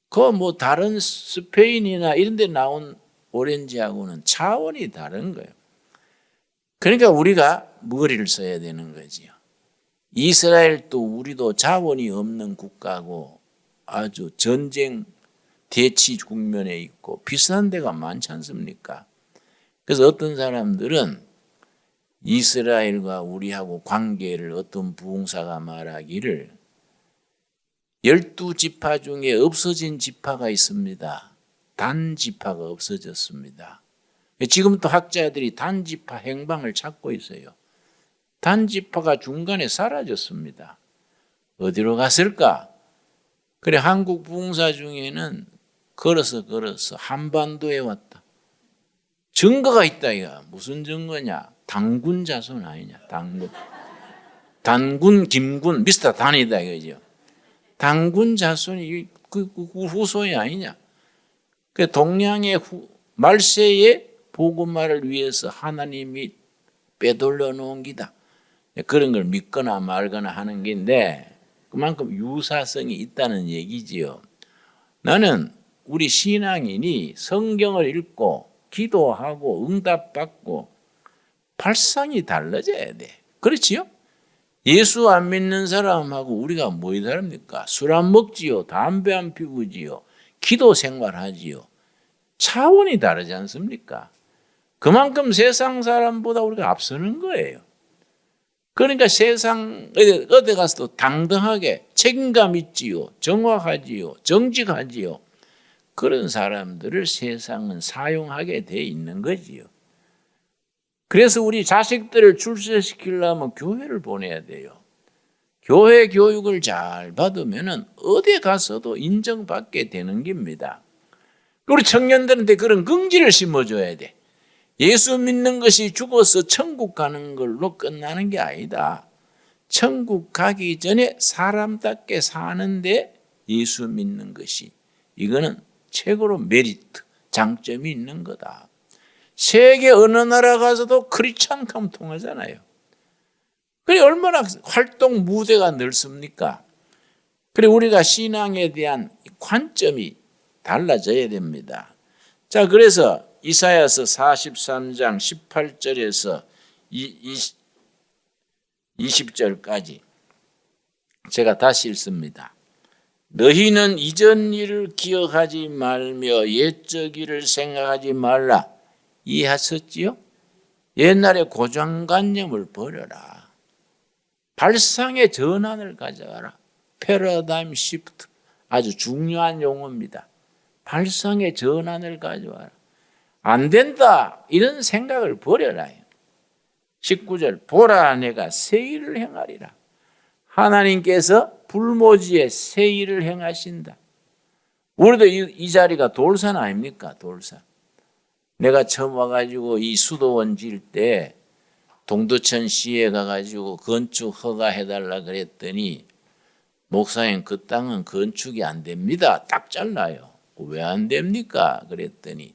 그 다른 스페인이나 이런 데 나온 오렌지하고는 차원이 다른 거예요. 그러니까 우리가 머리를 써야 되는 거지요. 이스라엘도 우리도 자원이 없는 국가고 아주 전쟁 대치 국면에 있고 비싼 데가 많지 않습니까? 그래서 어떤 사람들은 이스라엘과 우리하고 관계를 어떤 부흥사가 말하기를 12지파 중에 없어진 지파가 있습니다. 단지파가 없어졌습니다. 지금 또 학자들이 단지파 행방을 찾고 있어요. 단지파가 중간에 사라졌습니다. 어디로 갔을까? 그래 한국 부흥사 중에는 걸어서 한반도에 왔다. 증거가 있다 이거. 무슨 증거냐? 단군 자손 아니냐? 단군 김군 미스터 단이다 이거죠. 단군 자손이 그 후손이 아니냐? 그 동양의 말세의 복음화를 위해서 하나님이 빼돌려 놓은 기다. 그런 걸 믿거나 말거나 하는 게인데 그만큼 유사성이 있다는 얘기지요. 나는 우리 신앙인이 성경을 읽고 기도하고 응답받고 발상이 달라져야 돼. 그렇지요? 예수 안 믿는 사람하고 우리가 뭐이 다릅니까? 술 안 먹지요. 담배 안 피우지요. 기도 생활하지요. 차원이 다르지 않습니까? 그만큼 세상 사람보다 우리가 앞서는 거예요. 그러니까 세상 어디 가서도 당당하게 책임감 있지요. 정확하지요. 정직하지요. 그런 사람들을 세상은 사용하게 돼 있는 거지요. 그래서 우리 자식들을 출세시키려면 교회를 보내야 돼요. 교회 교육을 잘 받으면 어디 가서도 인정받게 되는 겁니다. 우리 청년들한테 그런 긍지를 심어줘야 돼. 예수 믿는 것이 죽어서 천국 가는 걸로 끝나는 게 아니다. 천국 가기 전에 사람답게 사는데 예수 믿는 것이 이거는 최고로 메리트, 장점이 있는 거다. 세계 어느 나라 가서도 크리스찬감 통하잖아요. 그래 얼마나 활동 무대가 넓습니까? 그래 우리가 신앙에 대한 관점이 달라져야 됩니다. 자, 그래서 이사야서 43장 18절에서 20절까지 제가 다시 읽습니다. 너희는 이전 일을 기억하지 말며 옛적 일을 생각하지 말라. 이해하셨지요? 옛날의 고정관념을 버려라. 발상의 전환을 가져가라. 패러다임 시프트. 아주 중요한 용어입니다. 발상의 전환을 가져와라. 안 된다. 이런 생각을 버려라. 19절 보라 내가 새 일을 행하리라. 하나님께서 불모지에 새 일을 행하신다. 우리도 이 자리가 돌산 아닙니까? 돌산. 내가 처음 와가지고 이 수도원 지을 때 동두천 시에 가가지고 건축 허가해달라 그랬더니 목사님 그 땅은 건축이 안 됩니다. 딱 잘라요. 왜 안 됩니까? 그랬더니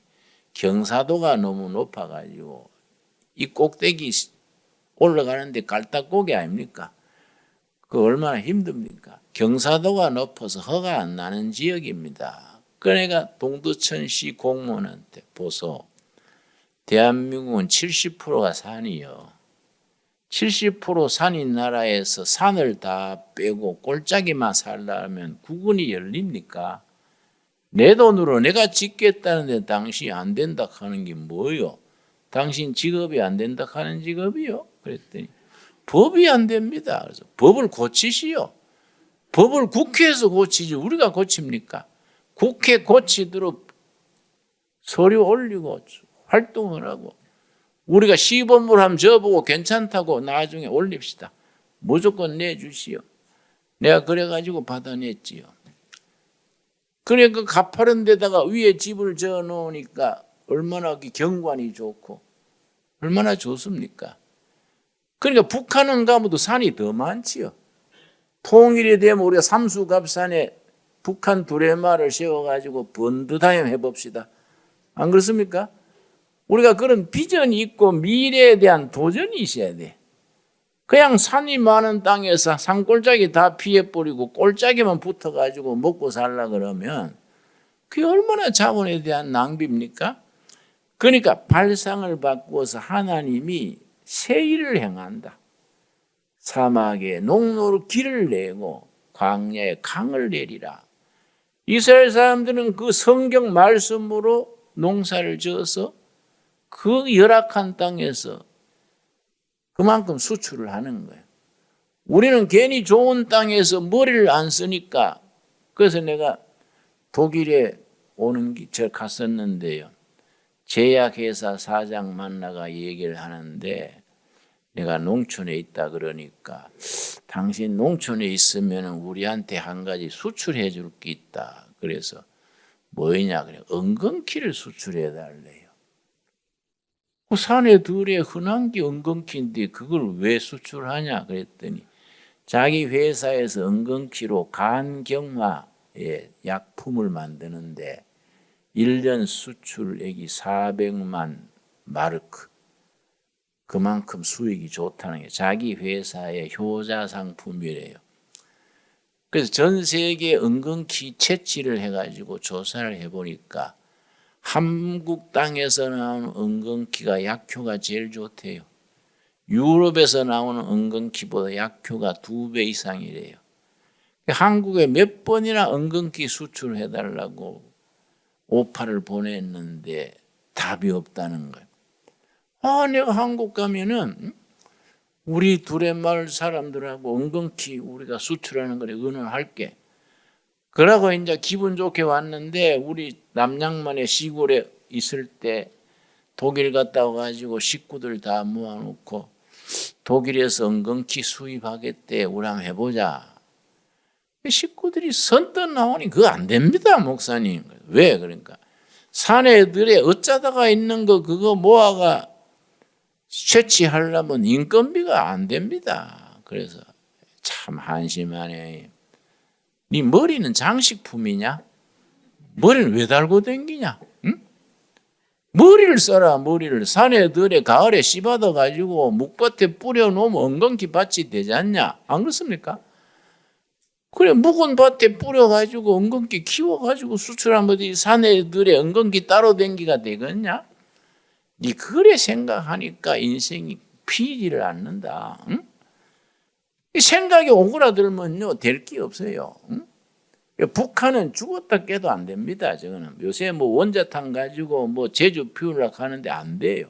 경사도가 너무 높아가지고 이 꼭대기 올라가는데 깔딱고개 아닙니까? 그 얼마나 힘듭니까? 경사도가 높아서 허가 안 나는 지역입니다. 그러니까 동두천시 공무원한테 보소. 대한민국은 70%가 산이요. 70% 산인 나라에서 산을 다 빼고 꼴짝이만 살려면 국은이 열립니까? 내 돈으로 내가 짓겠다는데 당신이 안 된다 하는 게 뭐요? 당신 직업이 안 된다 하는 직업이요? 그랬더니 법이 안 됩니다. 그래서 법을 고치시오. 법을 국회에서 고치지 우리가 고칩니까? 국회 고치도록 서류 올리고 활동을 하고 우리가 시범을 하면 저보고 괜찮다고 나중에 올립시다. 무조건 내주시오. 내가 그래가지고 받아냈지요. 그래 그 가파른 데다가 위에 집을 지어 놓으니까 얼마나 경관이 좋고 얼마나 좋습니까? 그러니까 북한은 가면도 산이 더 많지요. 통일이 되면 우리가 삼수갑산에 북한 두레마를 세워가지고 번듯하게 해봅시다. 안 그렇습니까? 우리가 그런 비전이 있고 미래에 대한 도전이 있어야 돼. 그냥 산이 많은 땅에서 산골짜기 다 피해버리고 꼴짜기만 붙어가지고 먹고 살라 그러면 그게 얼마나 자본에 대한 낭비입니까? 그러니까 발상을 바꾸어서 하나님이 새 일을 행한다. 사막에 농로로 길을 내고 광야에 강을 내리라. 이스라엘 사람들은 그 성경 말씀으로 농사를 지어서 그 열악한 땅에서 그만큼 수출을 하는 거예요. 우리는 괜히 좋은 땅에서 머리를 안 쓰니까 그래서 내가 독일에 오는 길 갔었는데요. 제약회사 사장 만나가 얘기를 하는데 내가 농촌에 있다 그러니까 당신 농촌에 있으면 우리한테 한 가지 수출해 줄 게 있다. 그래서 뭐냐 그래 엉겅퀴를 수출해 달래요. 그 산에 들에 흔한 게 엉겅퀴인데 그걸 왜 수출하냐 그랬더니 자기 회사에서 엉겅퀴로 간경화의 약품을 만드는데 1년 수출액이 400만 마르크. 그만큼 수익이 좋다는 게 자기 회사의 효자 상품이래요. 그래서 전 세계 은근히 채취를 해가지고 조사를 해보니까 한국 땅에서 나오는 은근키가 약효가 제일 좋대요. 유럽에서 나오는 은근키보다 약효가 2배 이상이래요. 한국에 몇 번이나 은근키 수출해달라고 오파를 보냈는데 답이 없다는 거예요. 내가 한국 가면은 우리 두레마을 사람들하고 은근히 우리가 수출하는 거래 의논할게. 그러고 이제 기분 좋게 왔는데 우리 남양만의 시골에 있을 때 독일 갔다 와가지고 식구들 다 모아놓고 독일에서 은근히 수입하겠대. 우리 한번 해보자. 식구들이 선뜻 나오니 그거 안 됩니다, 목사님. 왜? 그러니까 사내들에 어쩌다가 있는 거 그거 모아가 채취하려면 인건비가 안 됩니다. 그래서 참 한심하네. 네 머리는 장식품이냐? 머리는 왜 달고 댕기냐? 응? 머리를 써라. 머리를 사내들에 가을에 씨받아 가지고 묵밭에 뿌려놓으면 엉겅퀴 밭이 되지 않냐? 안 그렇습니까? 그래 묵은 밭에 뿌려가지고 엉겅퀴 키워가지고 수출하면 사내들의 엉겅퀴 따로 댕기가 되겠냐? 네 그래 생각하니까 인생이 피지를 않는다. 응? 이 생각이 오그라들면요 될 게 없어요. 응? 북한은 죽었다 깨도 안 됩니다. 저거는 요새 뭐 원자탄 가지고 뭐 제주 피우려고 하는데 안 돼요.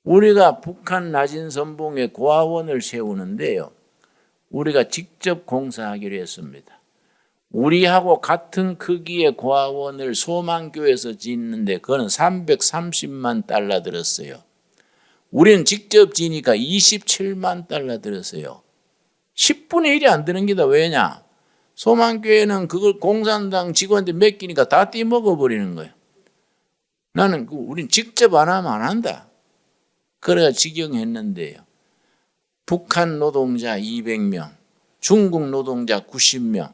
우리가 북한 나진선봉에 고아원을 세우는데요. 우리가 직접 공사하기로 했습니다. 우리하고 같은 크기의 고아원을 소망교에서 짓는데 그거는 330만 달러 들었어요. 우리는 직접 지니까 27만 달러 들었어요. 10분의 1이 안 드는 게다. 왜냐? 소망교회는 그걸 공산당 직원한테 맡기니까 다 띠먹어버리는 거예요. 나는 우린 직접 안 하면 안 한다. 그래야 직영했는데요. 북한 노동자 200명, 중국 노동자 90명,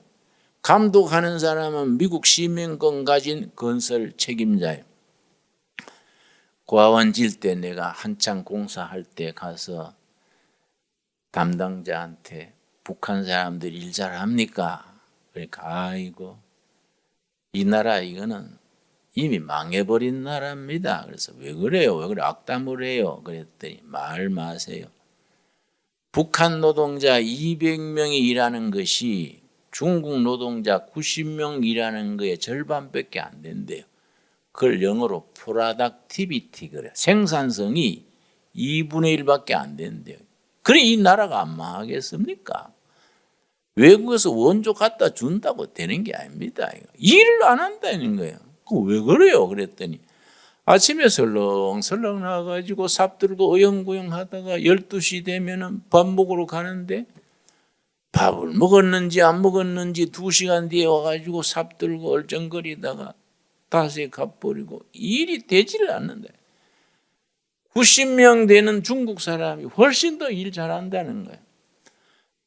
감독하는 사람은 미국 시민권 가진 건설 책임자예요. 고아원 질 때 내가 한창 공사할 때 가서 담당자한테 북한 사람들이 일 잘합니까? 그러니까 아이고 이 나라 이거는 이미 망해버린 나라입니다. 그래서 왜 그래요? 왜 그래 악담을 해요? 그랬더니 말 마세요. 북한 노동자 200명이 일하는 것이 중국 노동자 90명 일하는 거에 절반밖에 안 된대요. 그걸 영어로 productivity 그래. 생산성이 2분의 1밖에 안 된대요. 그래 이 나라가 안 망하겠습니까? 외국에서 원조 갖다 준다고 되는 게 아닙니다. 일을 안 한다는 거예요. 왜 그래요? 그랬더니 아침에 설렁설렁 나와가지고 삽들고 어영부영 하다가 12시 되면은 밥 먹으러 가는데 밥을 먹었는지 안 먹었는지 2시간 뒤에 와가지고 삽들고 얼쩡거리다가 5시에 가버리고 일이 되지를 않는다. 90명 되는 중국 사람이 훨씬 더 일 잘한다는 거예요.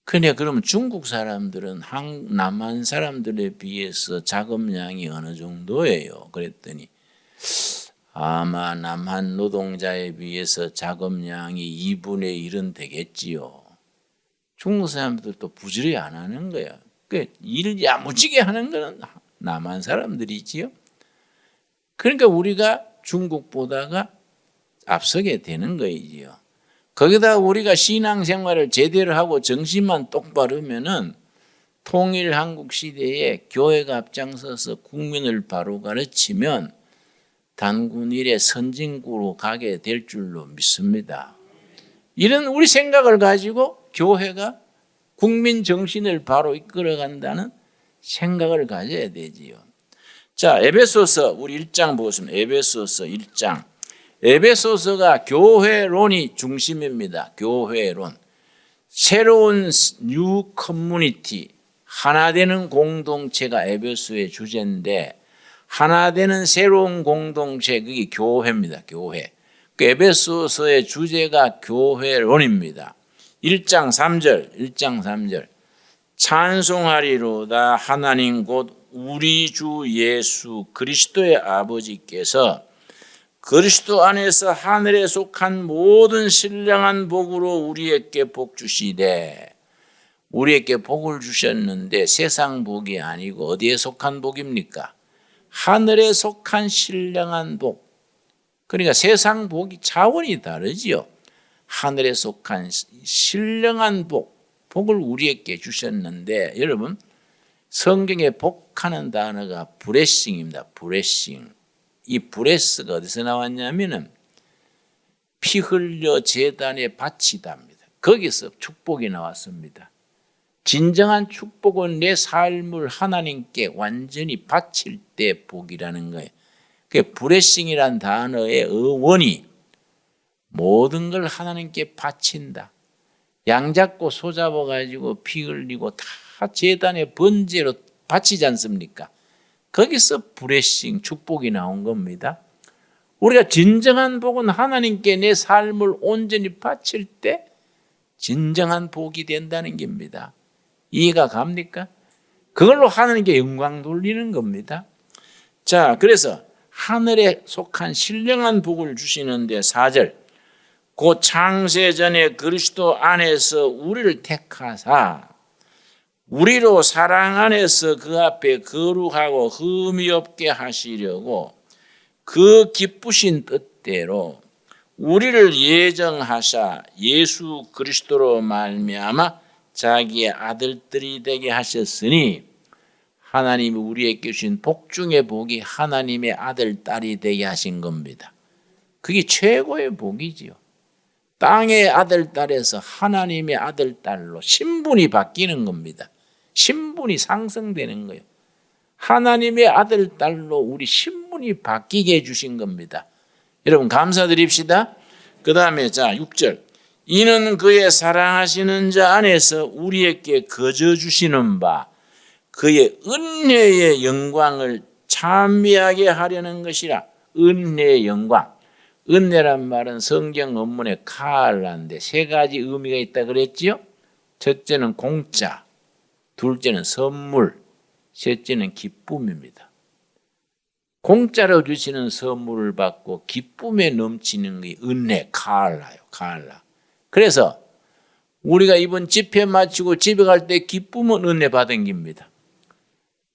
그래 그러면 중국 사람들은 남한 사람들에 비해서 작업량이 어느 정도예요? 그랬더니 아마 남한 노동자에 비해서 작업량이 2분의 1은 되겠지요. 중국 사람들도 부지런히 안 하는 거예요. 일을 야무지게 하는 거는 남한 사람들이지요. 그러니까 우리가 중국보다가 앞서게 되는 거이지요. 거기다 우리가 신앙생활을 제대로 하고 정신만 똑바로 하면은 통일 한국 시대에 교회가 앞장서서 국민을 바로 가르치면 단군 일의 선진국으로 가게 될 줄로 믿습니다. 이런 우리 생각을 가지고 교회가 국민 정신을 바로 이끌어간다는 생각을 가져야 되지요. 자, 에베소서 우리 1장 보겠습니다. 에베소서 1장. 에베소서가 교회론이 중심입니다. 교회론. 새로운 뉴 커뮤니티, 하나 되는 공동체가 에베소의 주제인데 하나 되는 새로운 공동체, 그게 교회입니다. 교회. 그 에베소서의 주제가 교회론입니다. 1장 3절 찬송하리로다 하나님 곧 우리 주 예수 그리스도의 아버지께서 그리스도 안에서 하늘에 속한 모든 신령한 복으로 우리에게 복 주시되, 우리에게 복을 주셨는데 세상 복이 아니고 어디에 속한 복입니까? 하늘에 속한 신령한 복. 그러니까 세상 복이 차원이 다르지요. 하늘에 속한 신령한 복을 우리에게 주셨는데, 여러분 성경에 복하는 단어가 브레싱입니다. 브레싱. 이 브레스가 어디서 나왔냐면은 피 흘려 제단에 바치다입니다. 거기서 축복이 나왔습니다. 진정한 축복은 내 삶을 하나님께 완전히 바칠 때 복이라는 거예요. 그 브레싱이란 단어의 원이 모든 걸 하나님께 바친다. 양 잡고 소 잡아가지고 피 흘리고 다 제단에 번제로 바치지 않습니까? 거기서 브레싱, 축복이 나온 겁니다. 우리가 진정한 복은 하나님께 내 삶을 온전히 바칠 때 진정한 복이 된다는 겁니다. 이해가 갑니까? 그걸로 하나님께 영광 돌리는 겁니다. 자, 그래서 하늘에 속한 신령한 복을 주시는데 4절, 곧 창세전에 그리스도 안에서 우리를 택하사 우리로 사랑 안에서 그 앞에 거룩하고 흠이 없게 하시려고 그 기쁘신 뜻대로 우리를 예정하사 예수 그리스도로 말미암아 자기의 아들들이 되게 하셨으니, 하나님이 우리에게 주신 복 중의 복이 하나님의 아들, 딸이 되게 하신 겁니다. 그게 최고의 복이지요. 땅의 아들, 딸에서 하나님의 아들, 딸로 신분이 바뀌는 겁니다. 신분이 상승되는 거예요. 하나님의 아들, 딸로 우리 신분이 바뀌게 해주신 겁니다. 여러분 감사드립시다. 그 다음에 자 6절, 이는 그의 사랑하시는 자 안에서 우리에게 거저 주시는 바 그의 은혜의 영광을 찬미하게 하려는 것이라. 은혜의 영광. 은혜란 말은 성경 원문에 카알라인데 3가지 의미가 있다 그랬지요. 첫째는 공짜, 둘째는 선물, 셋째는 기쁨입니다. 공짜로 주시는 선물을 받고 기쁨에 넘치는 게 은혜, 카알라요. 카알라. 그래서 우리가 이번 집회 마치고 집에 갈 때 기쁨은 은혜 받은 겁니다.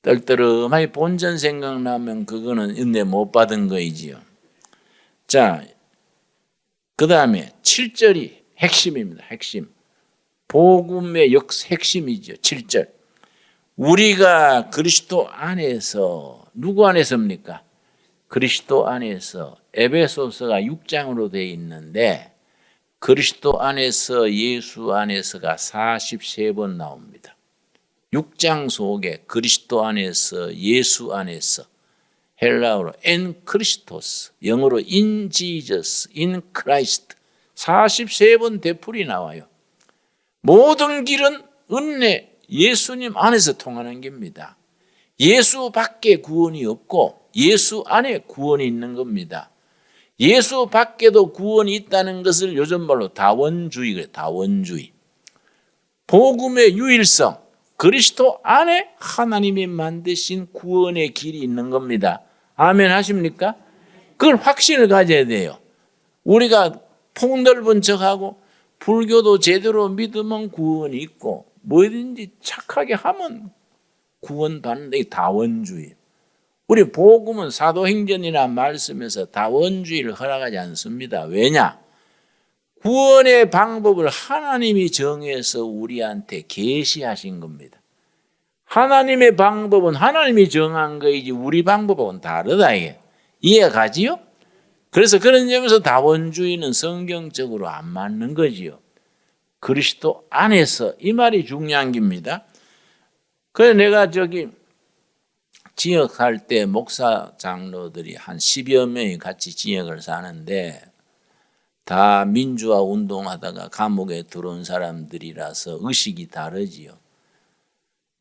떨떠름하게 본전 생각나면 그거는 은혜 못 받은 거이지요. 자, 그 다음에 7절이 핵심입니다. 핵심. 복음의 핵심이죠. 7절. 우리가 그리스도 안에서, 누구 안에서입니까? 그리스도 안에서. 에베소서가 6장으로 되어 있는데 그리스도 안에서, 예수 안에서가 43번 나옵니다. 6장 속에 그리스도 안에서, 예수 안에서, 헬라어로 en Christos, 영어로 in Jesus, in Christ 43번 되풀이 나와요. 모든 길은 은혜, 예수님 안에서 통하는 겁니다. 예수 밖에 구원이 없고 예수 안에 구원이 있는 겁니다. 예수 밖에도 구원이 있다는 것을 요즘 말로 다원주의 그래요. 다원주의. 복음의 유일성, 그리스도 안에 하나님이 만드신 구원의 길이 있는 겁니다. 아멘 하십니까? 그걸 확신을 가져야 돼요. 우리가 폭넓은 척하고 불교도 제대로 믿으면 구원이 있고 뭐든지 착하게 하면 구원받는 게 다원주의. 우리 복음은 사도행전이나 말씀에서 다원주의를 허락하지 않습니다. 왜냐? 구원의 방법을 하나님이 정해서 우리한테 계시하신 겁니다. 하나님의 방법은 하나님이 정한 거이지 우리 방법은 다르다. 이게 이해 가지요? 그래서 그런 점에서 다원주의는 성경적으로 안 맞는 거지요. 그리스도 안에서, 이 말이 중요한 겁니다. 그래서 내가 지역할 때 목사 장로들이 한 10여 명이 같이 지역을 사는데 다 민주화 운동하다가 감옥에 들어온 사람들이라서 의식이 다르지요.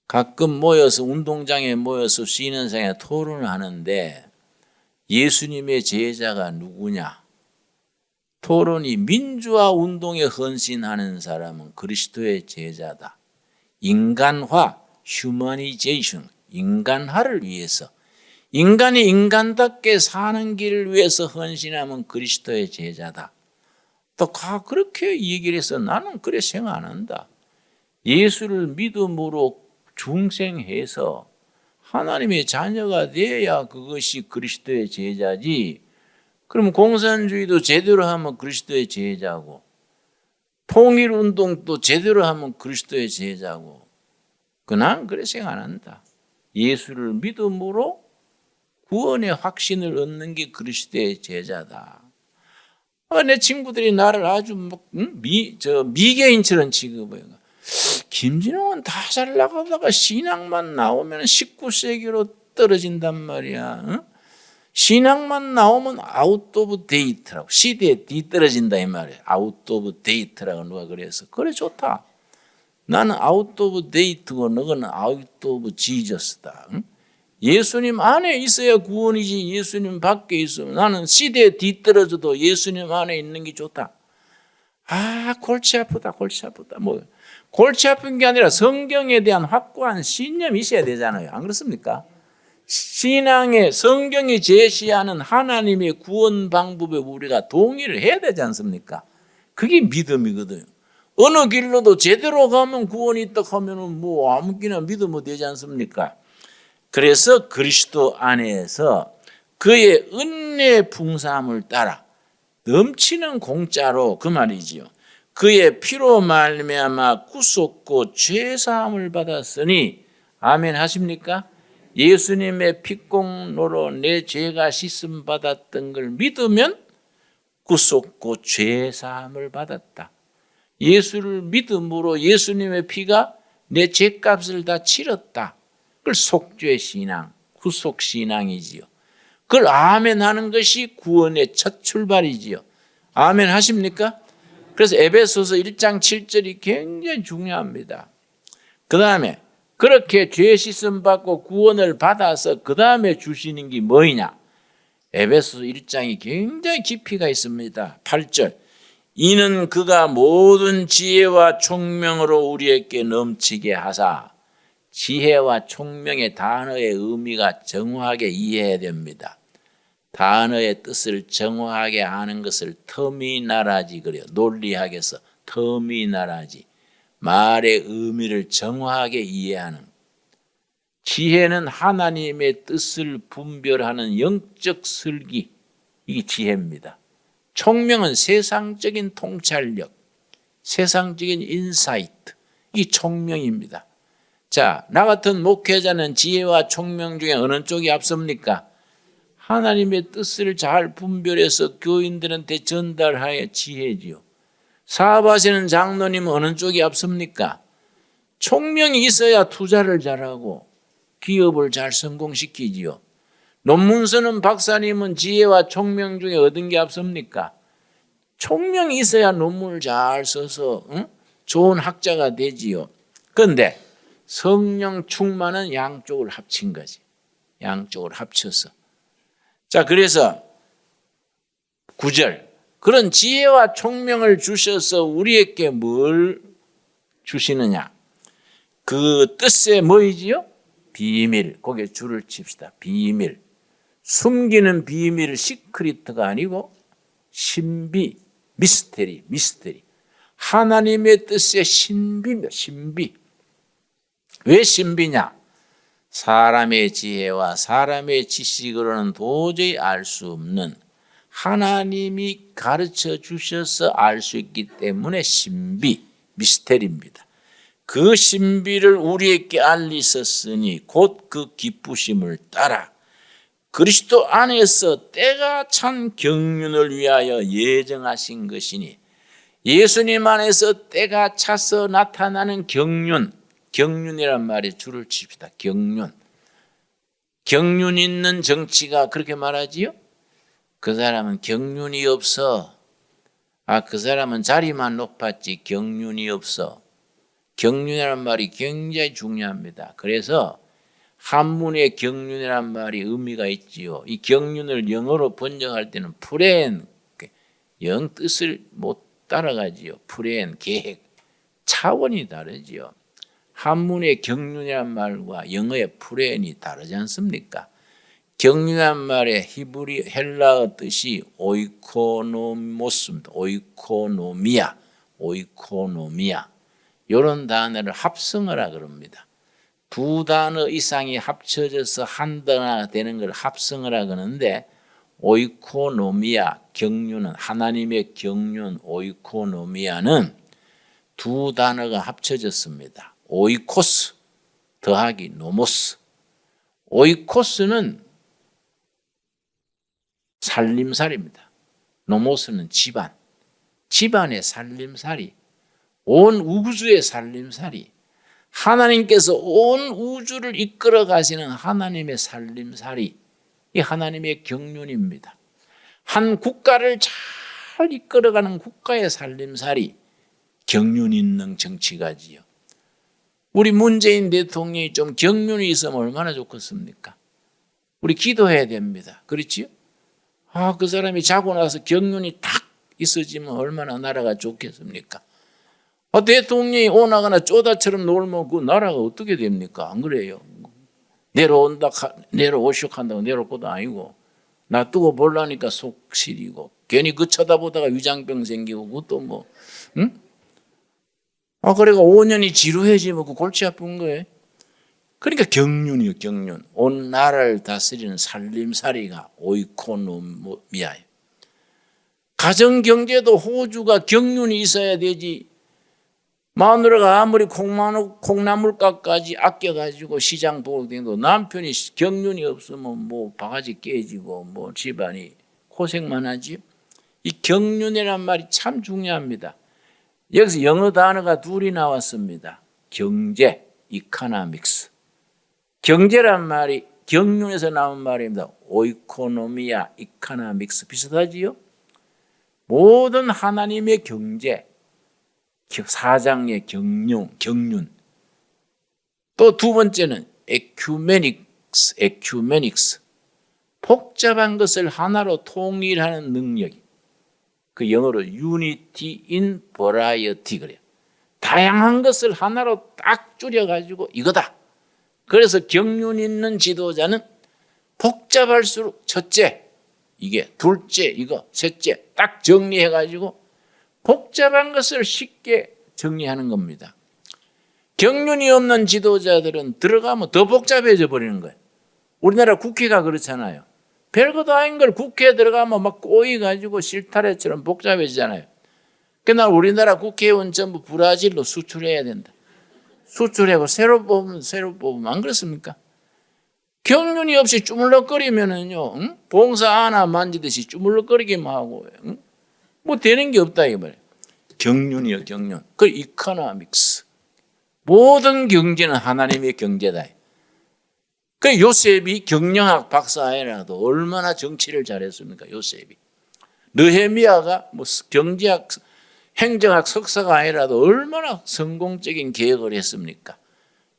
가끔 모여서 운동장에 모여서 쉬는 시간에 토론을 하는데 예수님의 제자가 누구냐? 토론이 민주화 운동에 헌신하는 사람은 그리스도의 제자다. 인간화, 휴머니제이션, 인간화를 위해서, 인간이 인간답게 사는 길을 위해서 헌신하면 그리스도의 제자다. 또 그렇게 얘기를 해서 나는 그래 생각 안 한다. 예수를 믿음으로 중생해서 하나님의 자녀가 되어야 그것이 그리스도의 제자지. 그럼 공산주의도 제대로 하면 그리스도의 제자고, 통일운동도 제대로 하면 그리스도의 제자고. 난 그래 생각 안 한다. 예수를 믿음으로 구원의 확신을 얻는 게 그리스도의 제자다. 내 친구들이 나를 아주 미개인처럼 취급해요. 김진웅은 다 잘 나가다가 신앙만 나오면 19세기로 떨어진단 말이야. 응? 신앙만 나오면 아웃 오브 데이트라고, 시대에 뒤떨어진다 이 말이야. 아웃 오브 데이트라고 누가 그래서. 그래 좋다. 나는 아웃 오브 데이트고 너는 아웃 오브 지저스다. 응? 예수님 안에 있어야 구원이지 예수님 밖에 있으면 나는 시대에 뒤떨어져도 예수님 안에 있는 게 좋다. 골치 아프다. 골치 아픈 게 아니라 성경에 대한 확고한 신념이 있어야 되잖아요. 안 그렇습니까? 신앙의 성경이 제시하는 하나님의 구원 방법에 우리가 동의를 해야 되지 않습니까? 그게 믿음이거든요. 어느 길로도 제대로 가면 구원이 있다 하면은 아무기나 믿으면 되지 않습니까? 그래서 그리스도 안에서 그의 은혜 풍성함을 따라 넘치는 공짜로, 그 말이지요. 그의 피로 말미암아 구속고 죄 사함을 받았으니, 아멘 하십니까? 예수님의 피공로로 내 죄가 씻음 받았던 걸 믿으면 구속고 죄 사함을 받았다. 예수를 믿음으로 예수님의 피가 내 죄값을 다 치렀다. 그걸 속죄 신앙, 구속 신앙이지요. 그걸 아멘 하는 것이 구원의 첫 출발이지요. 아멘 하십니까? 그래서 에베소서 1장 7절이 굉장히 중요합니다. 그 다음에 그렇게 죄 씻음 받고 구원을 받아서 그 다음에 주시는 게 뭐냐? 에베소서 1장이 굉장히 깊이가 있습니다. 8절. 이는 그가 모든 지혜와 총명으로 우리에게 넘치게 하사, 지혜와 총명의 단어의 의미가 정확하게 이해해야 됩니다. 단어의 뜻을 정확하게 아는 것을 터미나라지 그래요. 논리학에서 터미나라지. 말의 의미를 정확하게 이해하는. 지혜는 하나님의 뜻을 분별하는 영적 설기. 이게 지혜입니다. 총명은 세상적인 통찰력, 세상적인 인사이트. 이게 총명입니다. 자, 나 같은 목회자는 지혜와 총명 중에 어느 쪽이 앞섭니까? 하나님의 뜻을 잘 분별해서 교인들한테 전달하여 지혜지요. 사업하시는 장로님은 어느 쪽이 앞섭니까? 총명이 있어야 투자를 잘하고 기업을 잘 성공시키지요. 논문 쓰는 박사님은 지혜와 총명 중에 얻은 게 앞섭니까? 총명이 있어야 논문을 잘 써서 좋은 학자가 되지요. 그런데 성령 충만은 양쪽을 합친 거지. 양쪽을 합쳐서. 자, 그래서 9절. 그런 지혜와 총명을 주셔서 우리에게 뭘 주시느냐? 그 뜻에 뭐이지요? 비밀. 거기에 줄을 칩시다. 비밀. 숨기는 비밀, 시크리트가 아니고 신비, 미스테리. 하나님의 뜻의 신비입니다. 신비. 왜 신비냐? 사람의 지혜와 사람의 지식으로는 도저히 알 수 없는 하나님이 가르쳐 주셔서 알 수 있기 때문에 신비, 미스테리입니다. 그 신비를 우리에게 알리셨으니 곧 그 기쁘심을 따라 그리스도 안에서 때가 찬 경륜을 위하여 예정하신 것이니, 예수님 안에서 때가 차서 나타나는 경륜, 경륜이란 말에 줄을 칩시다. 경륜 있는 정치가 그렇게 말하지요? 그 사람은 경륜이 없어. 그 사람은 자리만 높았지 경륜이 없어. 경륜이란 말이 굉장히 중요합니다. 그래서 한문의 경륜이란 말이 의미가 있지요. 이 경륜을 영어로 번역할 때는 플랜, 영 뜻을 못 따라가지요. 플랜, 계획, 차원이 다르지요. 한문의 경륜이란 말과 영어의 프레인이 다르지 않습니까? 경륜이란 말의 히브리 헬라어 뜻이 오이코노모스입니다. 오이코노미아 이런 단어를 합성어라 그럽니다. 두 단어 이상이 합쳐져서 한 단어가 되는 걸 합성어라 그러는데 오이코노미아 경륜은 하나님의 경륜 오이코노미아는 두 단어가 합쳐졌습니다. 오이코스 더하기 노모스. 오이코스는 살림살이입니다. 노모스는 집안의 살림살이, 온 우주의 살림살이, 하나님께서 온 우주를 이끌어 가시는 하나님의 살림살이, 이 하나님의 경륜입니다. 한 국가를 잘 이끌어가는 국가의 살림살이 경륜 있는 정치가지요. 우리 문재인 대통령이 좀 경륜이 있으면 얼마나 좋겠습니까? 우리 기도해야 됩니다. 그렇지요? 그 사람이 자고 나서 경륜이 탁 있어지면 얼마나 나라가 좋겠습니까? 대통령이 오나가나 쪼다처럼 놀면 그 나라가 어떻게 됩니까? 안 그래요? 내려오시오 한다고 내려올 것도 아니고, 놔두고 보려니까 속 시리고, 괜히 그 쳐다보다가 위장병 생기고, 그것도 뭐, 응? 그래가 5년이 지루해지면 그 골치 아픈 거예요. 그러니까 경륜이요, 경륜. 온 나라를 다스리는 살림살이가 오이코노미아예요. 가정경제도 호주가 경륜이 있어야 되지. 마누라가 아무리 콩나물값까지 아껴가지고 시장 보고 다녀도 남편이 경륜이 없으면 뭐 바가지 깨지고 뭐 집안이 고생만 하지. 이 경륜이란 말이 참 중요합니다. 여기서 영어 단어가 둘이 나왔습니다. 경제, 이코노믹스. 경제란 말이 경륜에서 나온 말입니다. 오이코노미아, 이코노믹스 비슷하지요? 모든 하나님의 경제, 사장의 경륜. 또 두 번째는 에큐메닉스. 복잡한 것을 하나로 통일하는 능력이. 그 영어로 unity in variety 그래요. 다양한 것을 하나로 딱 줄여가지고 이거다. 그래서 경륜 있는 지도자는 복잡할수록 첫째, 이게 둘째, 이거 셋째 딱 정리해가지고 복잡한 것을 쉽게 정리하는 겁니다. 경륜이 없는 지도자들은 들어가면 더 복잡해져 버리는 거예요. 우리나라 국회가 그렇잖아요. 별것도 아닌 걸 국회에 들어가면 막 꼬이가지고 실타래처럼 복잡해지잖아요. 그러나 우리나라 국회의원 전부 브라질로 수출해야 된다. 수출하고 새로 뽑으면 안 그렇습니까? 경륜이 없이 주물럭거리면은요, 응? 봉사 하나 만지듯이 주물럭거리기만 하고, 응? 뭐 되는 게 없다 이 말이에요. 경륜이요, 경륜. 그 이코노믹스. 모든 경제는 하나님의 경제다. 그 요셉이 경영학 박사라도 얼마나 정치를 잘했습니까? 요셉이. 느헤미야가 뭐 경제학, 행정학 석사가 아니라도 얼마나 성공적인 계획을 했습니까?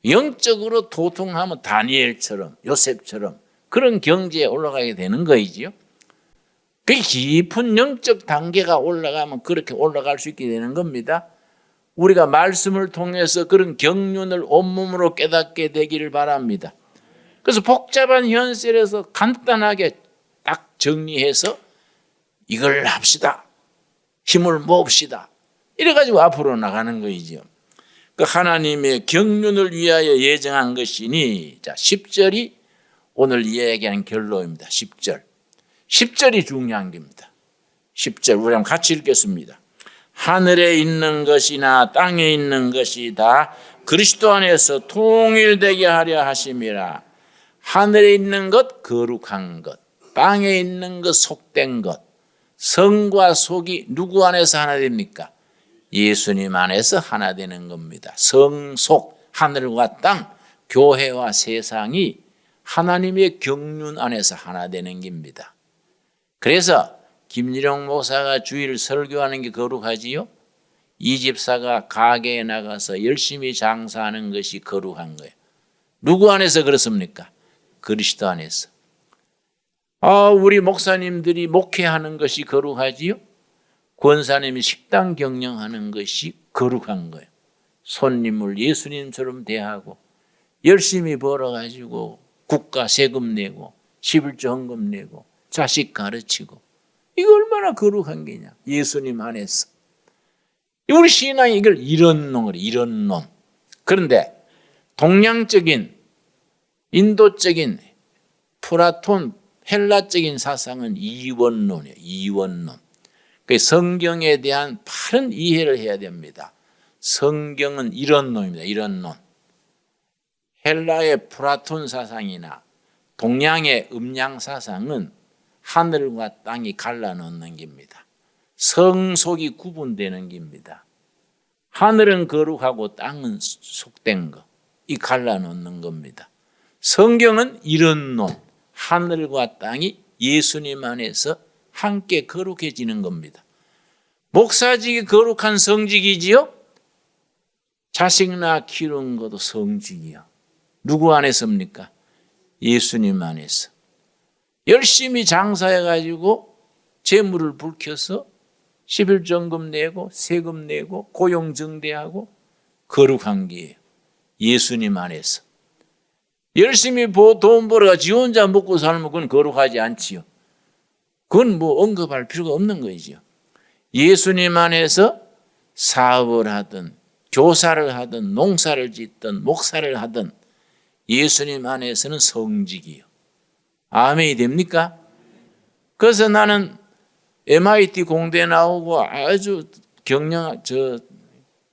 영적으로 도통하면 다니엘처럼 요셉처럼 그런 경지에 올라가게 되는 거이지요. 그 깊은 영적 단계가 올라가면 그렇게 올라갈 수 있게 되는 겁니다. 우리가 말씀을 통해서 그런 경륜을 온몸으로 깨닫게 되기를 바랍니다. 그래서 복잡한 현실에서 간단하게 딱 정리해서 이걸 합시다. 힘을 모읍시다. 이래가지고 앞으로 나가는 거이죠. 그 하나님의 경륜을 위하여 예정한 것이니, 자, 10절이 오늘 이야기하는 결론입니다. 10절이 중요한 겁니다. 10절 우리 한번 같이 읽겠습니다. 하늘에 있는 것이나 땅에 있는 것이 다 그리스도 안에서 통일되게 하려 하심이라. 하늘에 있는 것 거룩한 것, 땅에 있는 것 속된 것, 성과 속이 누구 안에서 하나 됩니까? 예수님 안에서 하나 되는 겁니다. 성속, 하늘과 땅, 교회와 세상이 하나님의 경륜 안에서 하나 되는 겁니다. 그래서 김일영 목사가 주일 설교하는 게 거룩하지요? 이 집사가 가게에 나가서 열심히 장사하는 것이 거룩한 거예요. 누구 안에서 그렇습니까? 그리스도 안에서. 우리 목사님들이 목회하는 것이 거룩하지요? 권사님이 식당 경영하는 것이 거룩한 거예요. 손님을 예수님처럼 대하고 열심히 벌어가지고 국가 세금 내고 11조 헌금 내고 자식 가르치고 이거 얼마나 거룩한 게냐. 예수님 안에서. 우리 신앙이 이걸 이런 놈. 그런데 동양적인 인도적인 플라톤 헬라적인 사상은 이원론이에요. 이원론. 그 성경에 대한 바른 이해를 해야 됩니다. 성경은 이런 놈입니다. 이런 놈. 헬라의 플라톤 사상이나 동양의 음양 사상은 하늘과 땅이 갈라놓는 겁니다. 성속이 구분되는 겁니다. 하늘은 거룩하고 땅은 속된 거. 이 갈라놓는 겁니다. 성경은 이런 놈. 하늘과 땅이 예수님 안에서 함께 거룩해지는 겁니다. 목사직이 거룩한 성직이지요? 자식 낳아 키우는 것도 성직이요. 누구 안에서입니까? 예수님 안에서. 열심히 장사해가지고 재물을 불켜서 11전금 내고 세금 내고 고용정대하고 거룩한 게 예수님 안에서. 열심히 돈 벌어가 지 혼자 먹고 살면 그건 거룩하지 않지요. 그건 뭐 언급할 필요가 없는 거지요. 예수님 안에서 사업을 하든 교사를 하든 농사를 짓든 목사를 하든 예수님 안에서는 성직이요. 아멘이 됩니까? 그래서 나는 MIT 공대 나오고 아주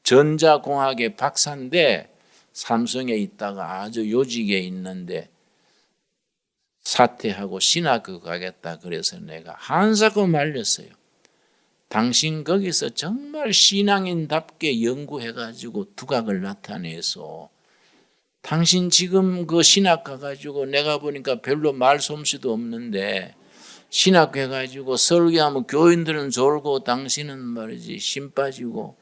전자공학의 박사인데 삼성에 있다가 아주 요직에 있는데 사퇴하고 신학교 가겠다 그래서 내가 한사코 말렸어요. 당신 거기서 정말 신앙인답게 연구해가지고 두각을 나타내서 당신 지금 그 신학 가가지고 내가 보니까 별로 말솜씨도 없는데 신학 해가지고 설교하면 교인들은 졸고 당신은 말이지 심 빠지고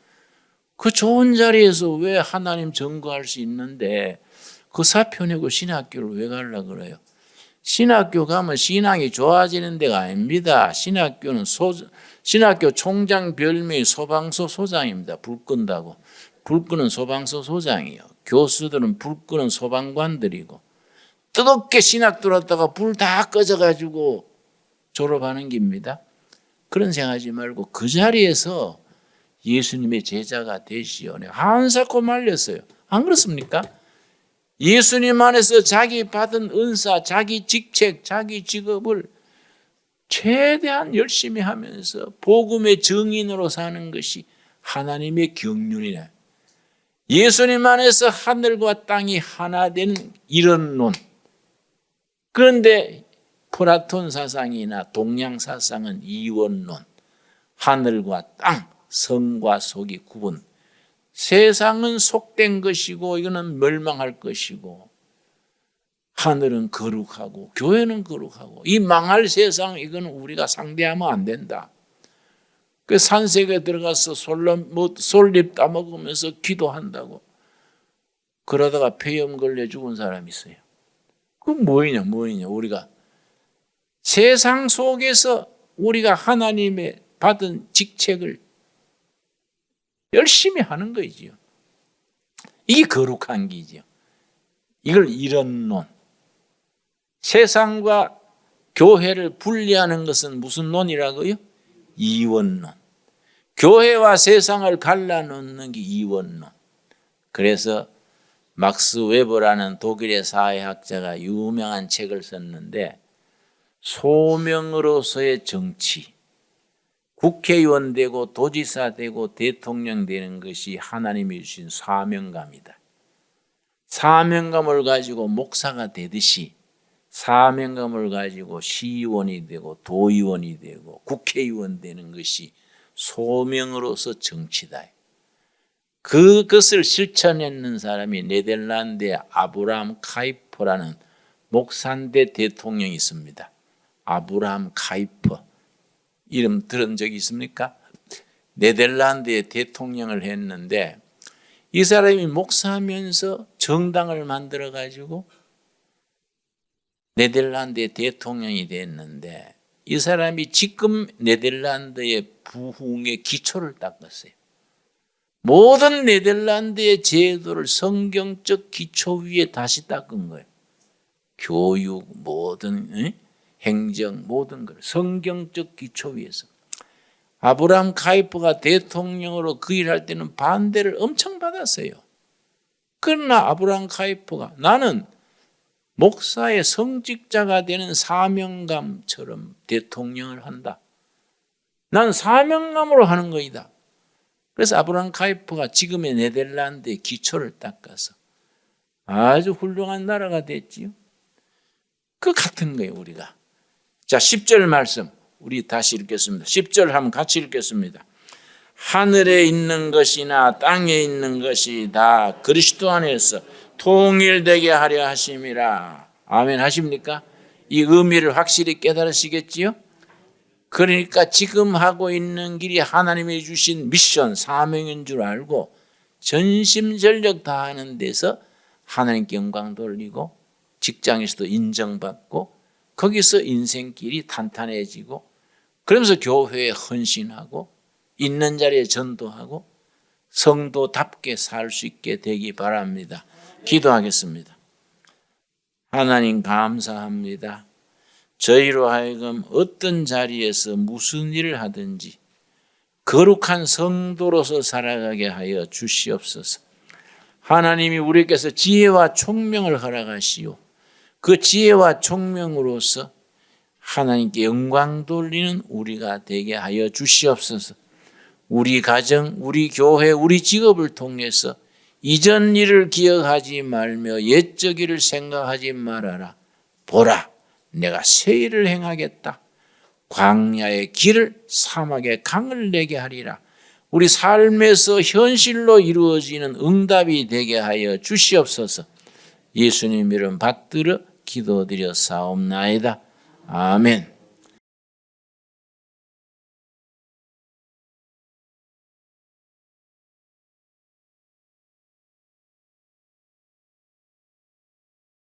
그 좋은 자리에서 왜 하나님 전거할 수 있는데 그 사표 내고 신학교를 왜 가려고 그래요? 신학교 가면 신앙이 좋아지는 데가 아닙니다. 신학교는 신학교 총장 별명이 소방서 소장입니다. 불 끈다고. 불 끄는 소방서 소장이요. 교수들은 불 끄는 소방관들이고 뜨겁게 신학 들었다가 불 다 꺼져가지고 졸업하는 겁니다. 그런 생각하지 말고 그 자리에서 예수님의 제자가 되시오. 내가 한사코 말렸어요. 안 그렇습니까? 예수님 안에서 자기 받은 은사, 자기 직책, 자기 직업을 최대한 열심히 하면서 복음의 증인으로 사는 것이 하나님의 경륜이네. 예수님 안에서 하늘과 땅이 하나 되는 이런 논. 그런데 플라톤 사상이나 동양 사상은 이원론. 하늘과 땅, 성과 속이 구분. 세상은 속된 것이고 이거는 멸망할 것이고 하늘은 거룩하고 교회는 거룩하고 이 망할 세상 이거는 우리가 상대하면 안 된다. 그 산색에 들어가서 솔잎 따먹으면서 기도한다고 그러다가 폐렴 걸려 죽은 사람이 있어요. 그건 뭐이냐 우리가 세상 속에서 우리가 하나님의 받은 직책을 열심히 하는 거지요. 이게 거룩한 기지요. 이걸 이런 논. 세상과 교회를 분리하는 것은 무슨 논이라고요? 이원론. 교회와 세상을 갈라놓는 게 이원론. 그래서 막스 웨버라는 독일의 사회학자가 유명한 책을 썼는데 소명으로서의 정치. 국회의원 되고 도지사 되고 대통령 되는 것이 하나님이 주신 사명감이다. 사명감을 가지고 목사가 되듯이 사명감을 가지고 시의원이 되고 도의원이 되고 국회의원 되는 것이 소명으로서 정치다. 그것을 실천했는 사람이 네덜란드의 아브라함 카이퍼라는 목사인데 대통령이 있습니다. 아브라함 카이퍼. 이름 들은 적이 있습니까? 네덜란드의 대통령을 했는데 이 사람이 목사하면서 정당을 만들어 가지고 네덜란드의 대통령이 됐는데 이 사람이 지금 네덜란드의 부흥의 기초를 닦았어요. 모든 네덜란드의 제도를 성경적 기초 위에 다시 닦은 거예요. 교육, 모든 행정, 모든 걸 성경적 기초 위에서. 아브라함 카이퍼가 대통령으로 그 일할 때는 반대를 엄청 받았어요. 그러나 아브라함 카이퍼가 나는 목사의 성직자가 되는 사명감처럼 대통령을 한다. 난 사명감으로 하는 거이다. 그래서 아브라함 카이퍼가 지금의 네덜란드의 기초를 닦아서 아주 훌륭한 나라가 됐지요. 그 같은 거예요, 우리가. 자, 10절 말씀 우리 다시 읽겠습니다. 10절 한번 같이 읽겠습니다. 하늘에 있는 것이나 땅에 있는 것이 다 그리스도 안에서 통일되게 하려 하심이라. 아멘 하십니까? 이 의미를 확실히 깨달으시겠지요? 그러니까 지금 하고 있는 길이 하나님이 주신 미션, 사명인 줄 알고 전심전력 다하는 데서 하나님께 영광 돌리고 직장에서도 인정받고 거기서 인생길이 탄탄해지고 그러면서 교회에 헌신하고 있는 자리에 전도하고 성도답게 살 수 있게 되기 바랍니다. 기도하겠습니다. 하나님 감사합니다. 저희로 하여금 어떤 자리에서 무슨 일을 하든지 거룩한 성도로서 살아가게 하여 주시옵소서. 하나님이 우리께서 지혜와 총명을 허락하시오. 그 지혜와 총명으로서 하나님께 영광 돌리는 우리가 되게 하여 주시옵소서. 우리 가정, 우리 교회, 우리 직업을 통해서 이전 일을 기억하지 말며 옛적 일을 생각하지 말아라. 보라, 내가 새 일을 행하겠다. 광야의 길을 사막의 강을 내게 하리라. 우리 삶에서 현실로 이루어지는 응답이 되게 하여 주시옵소서. 예수님 이름 받들어 기도드려 사옵나이다. 아멘.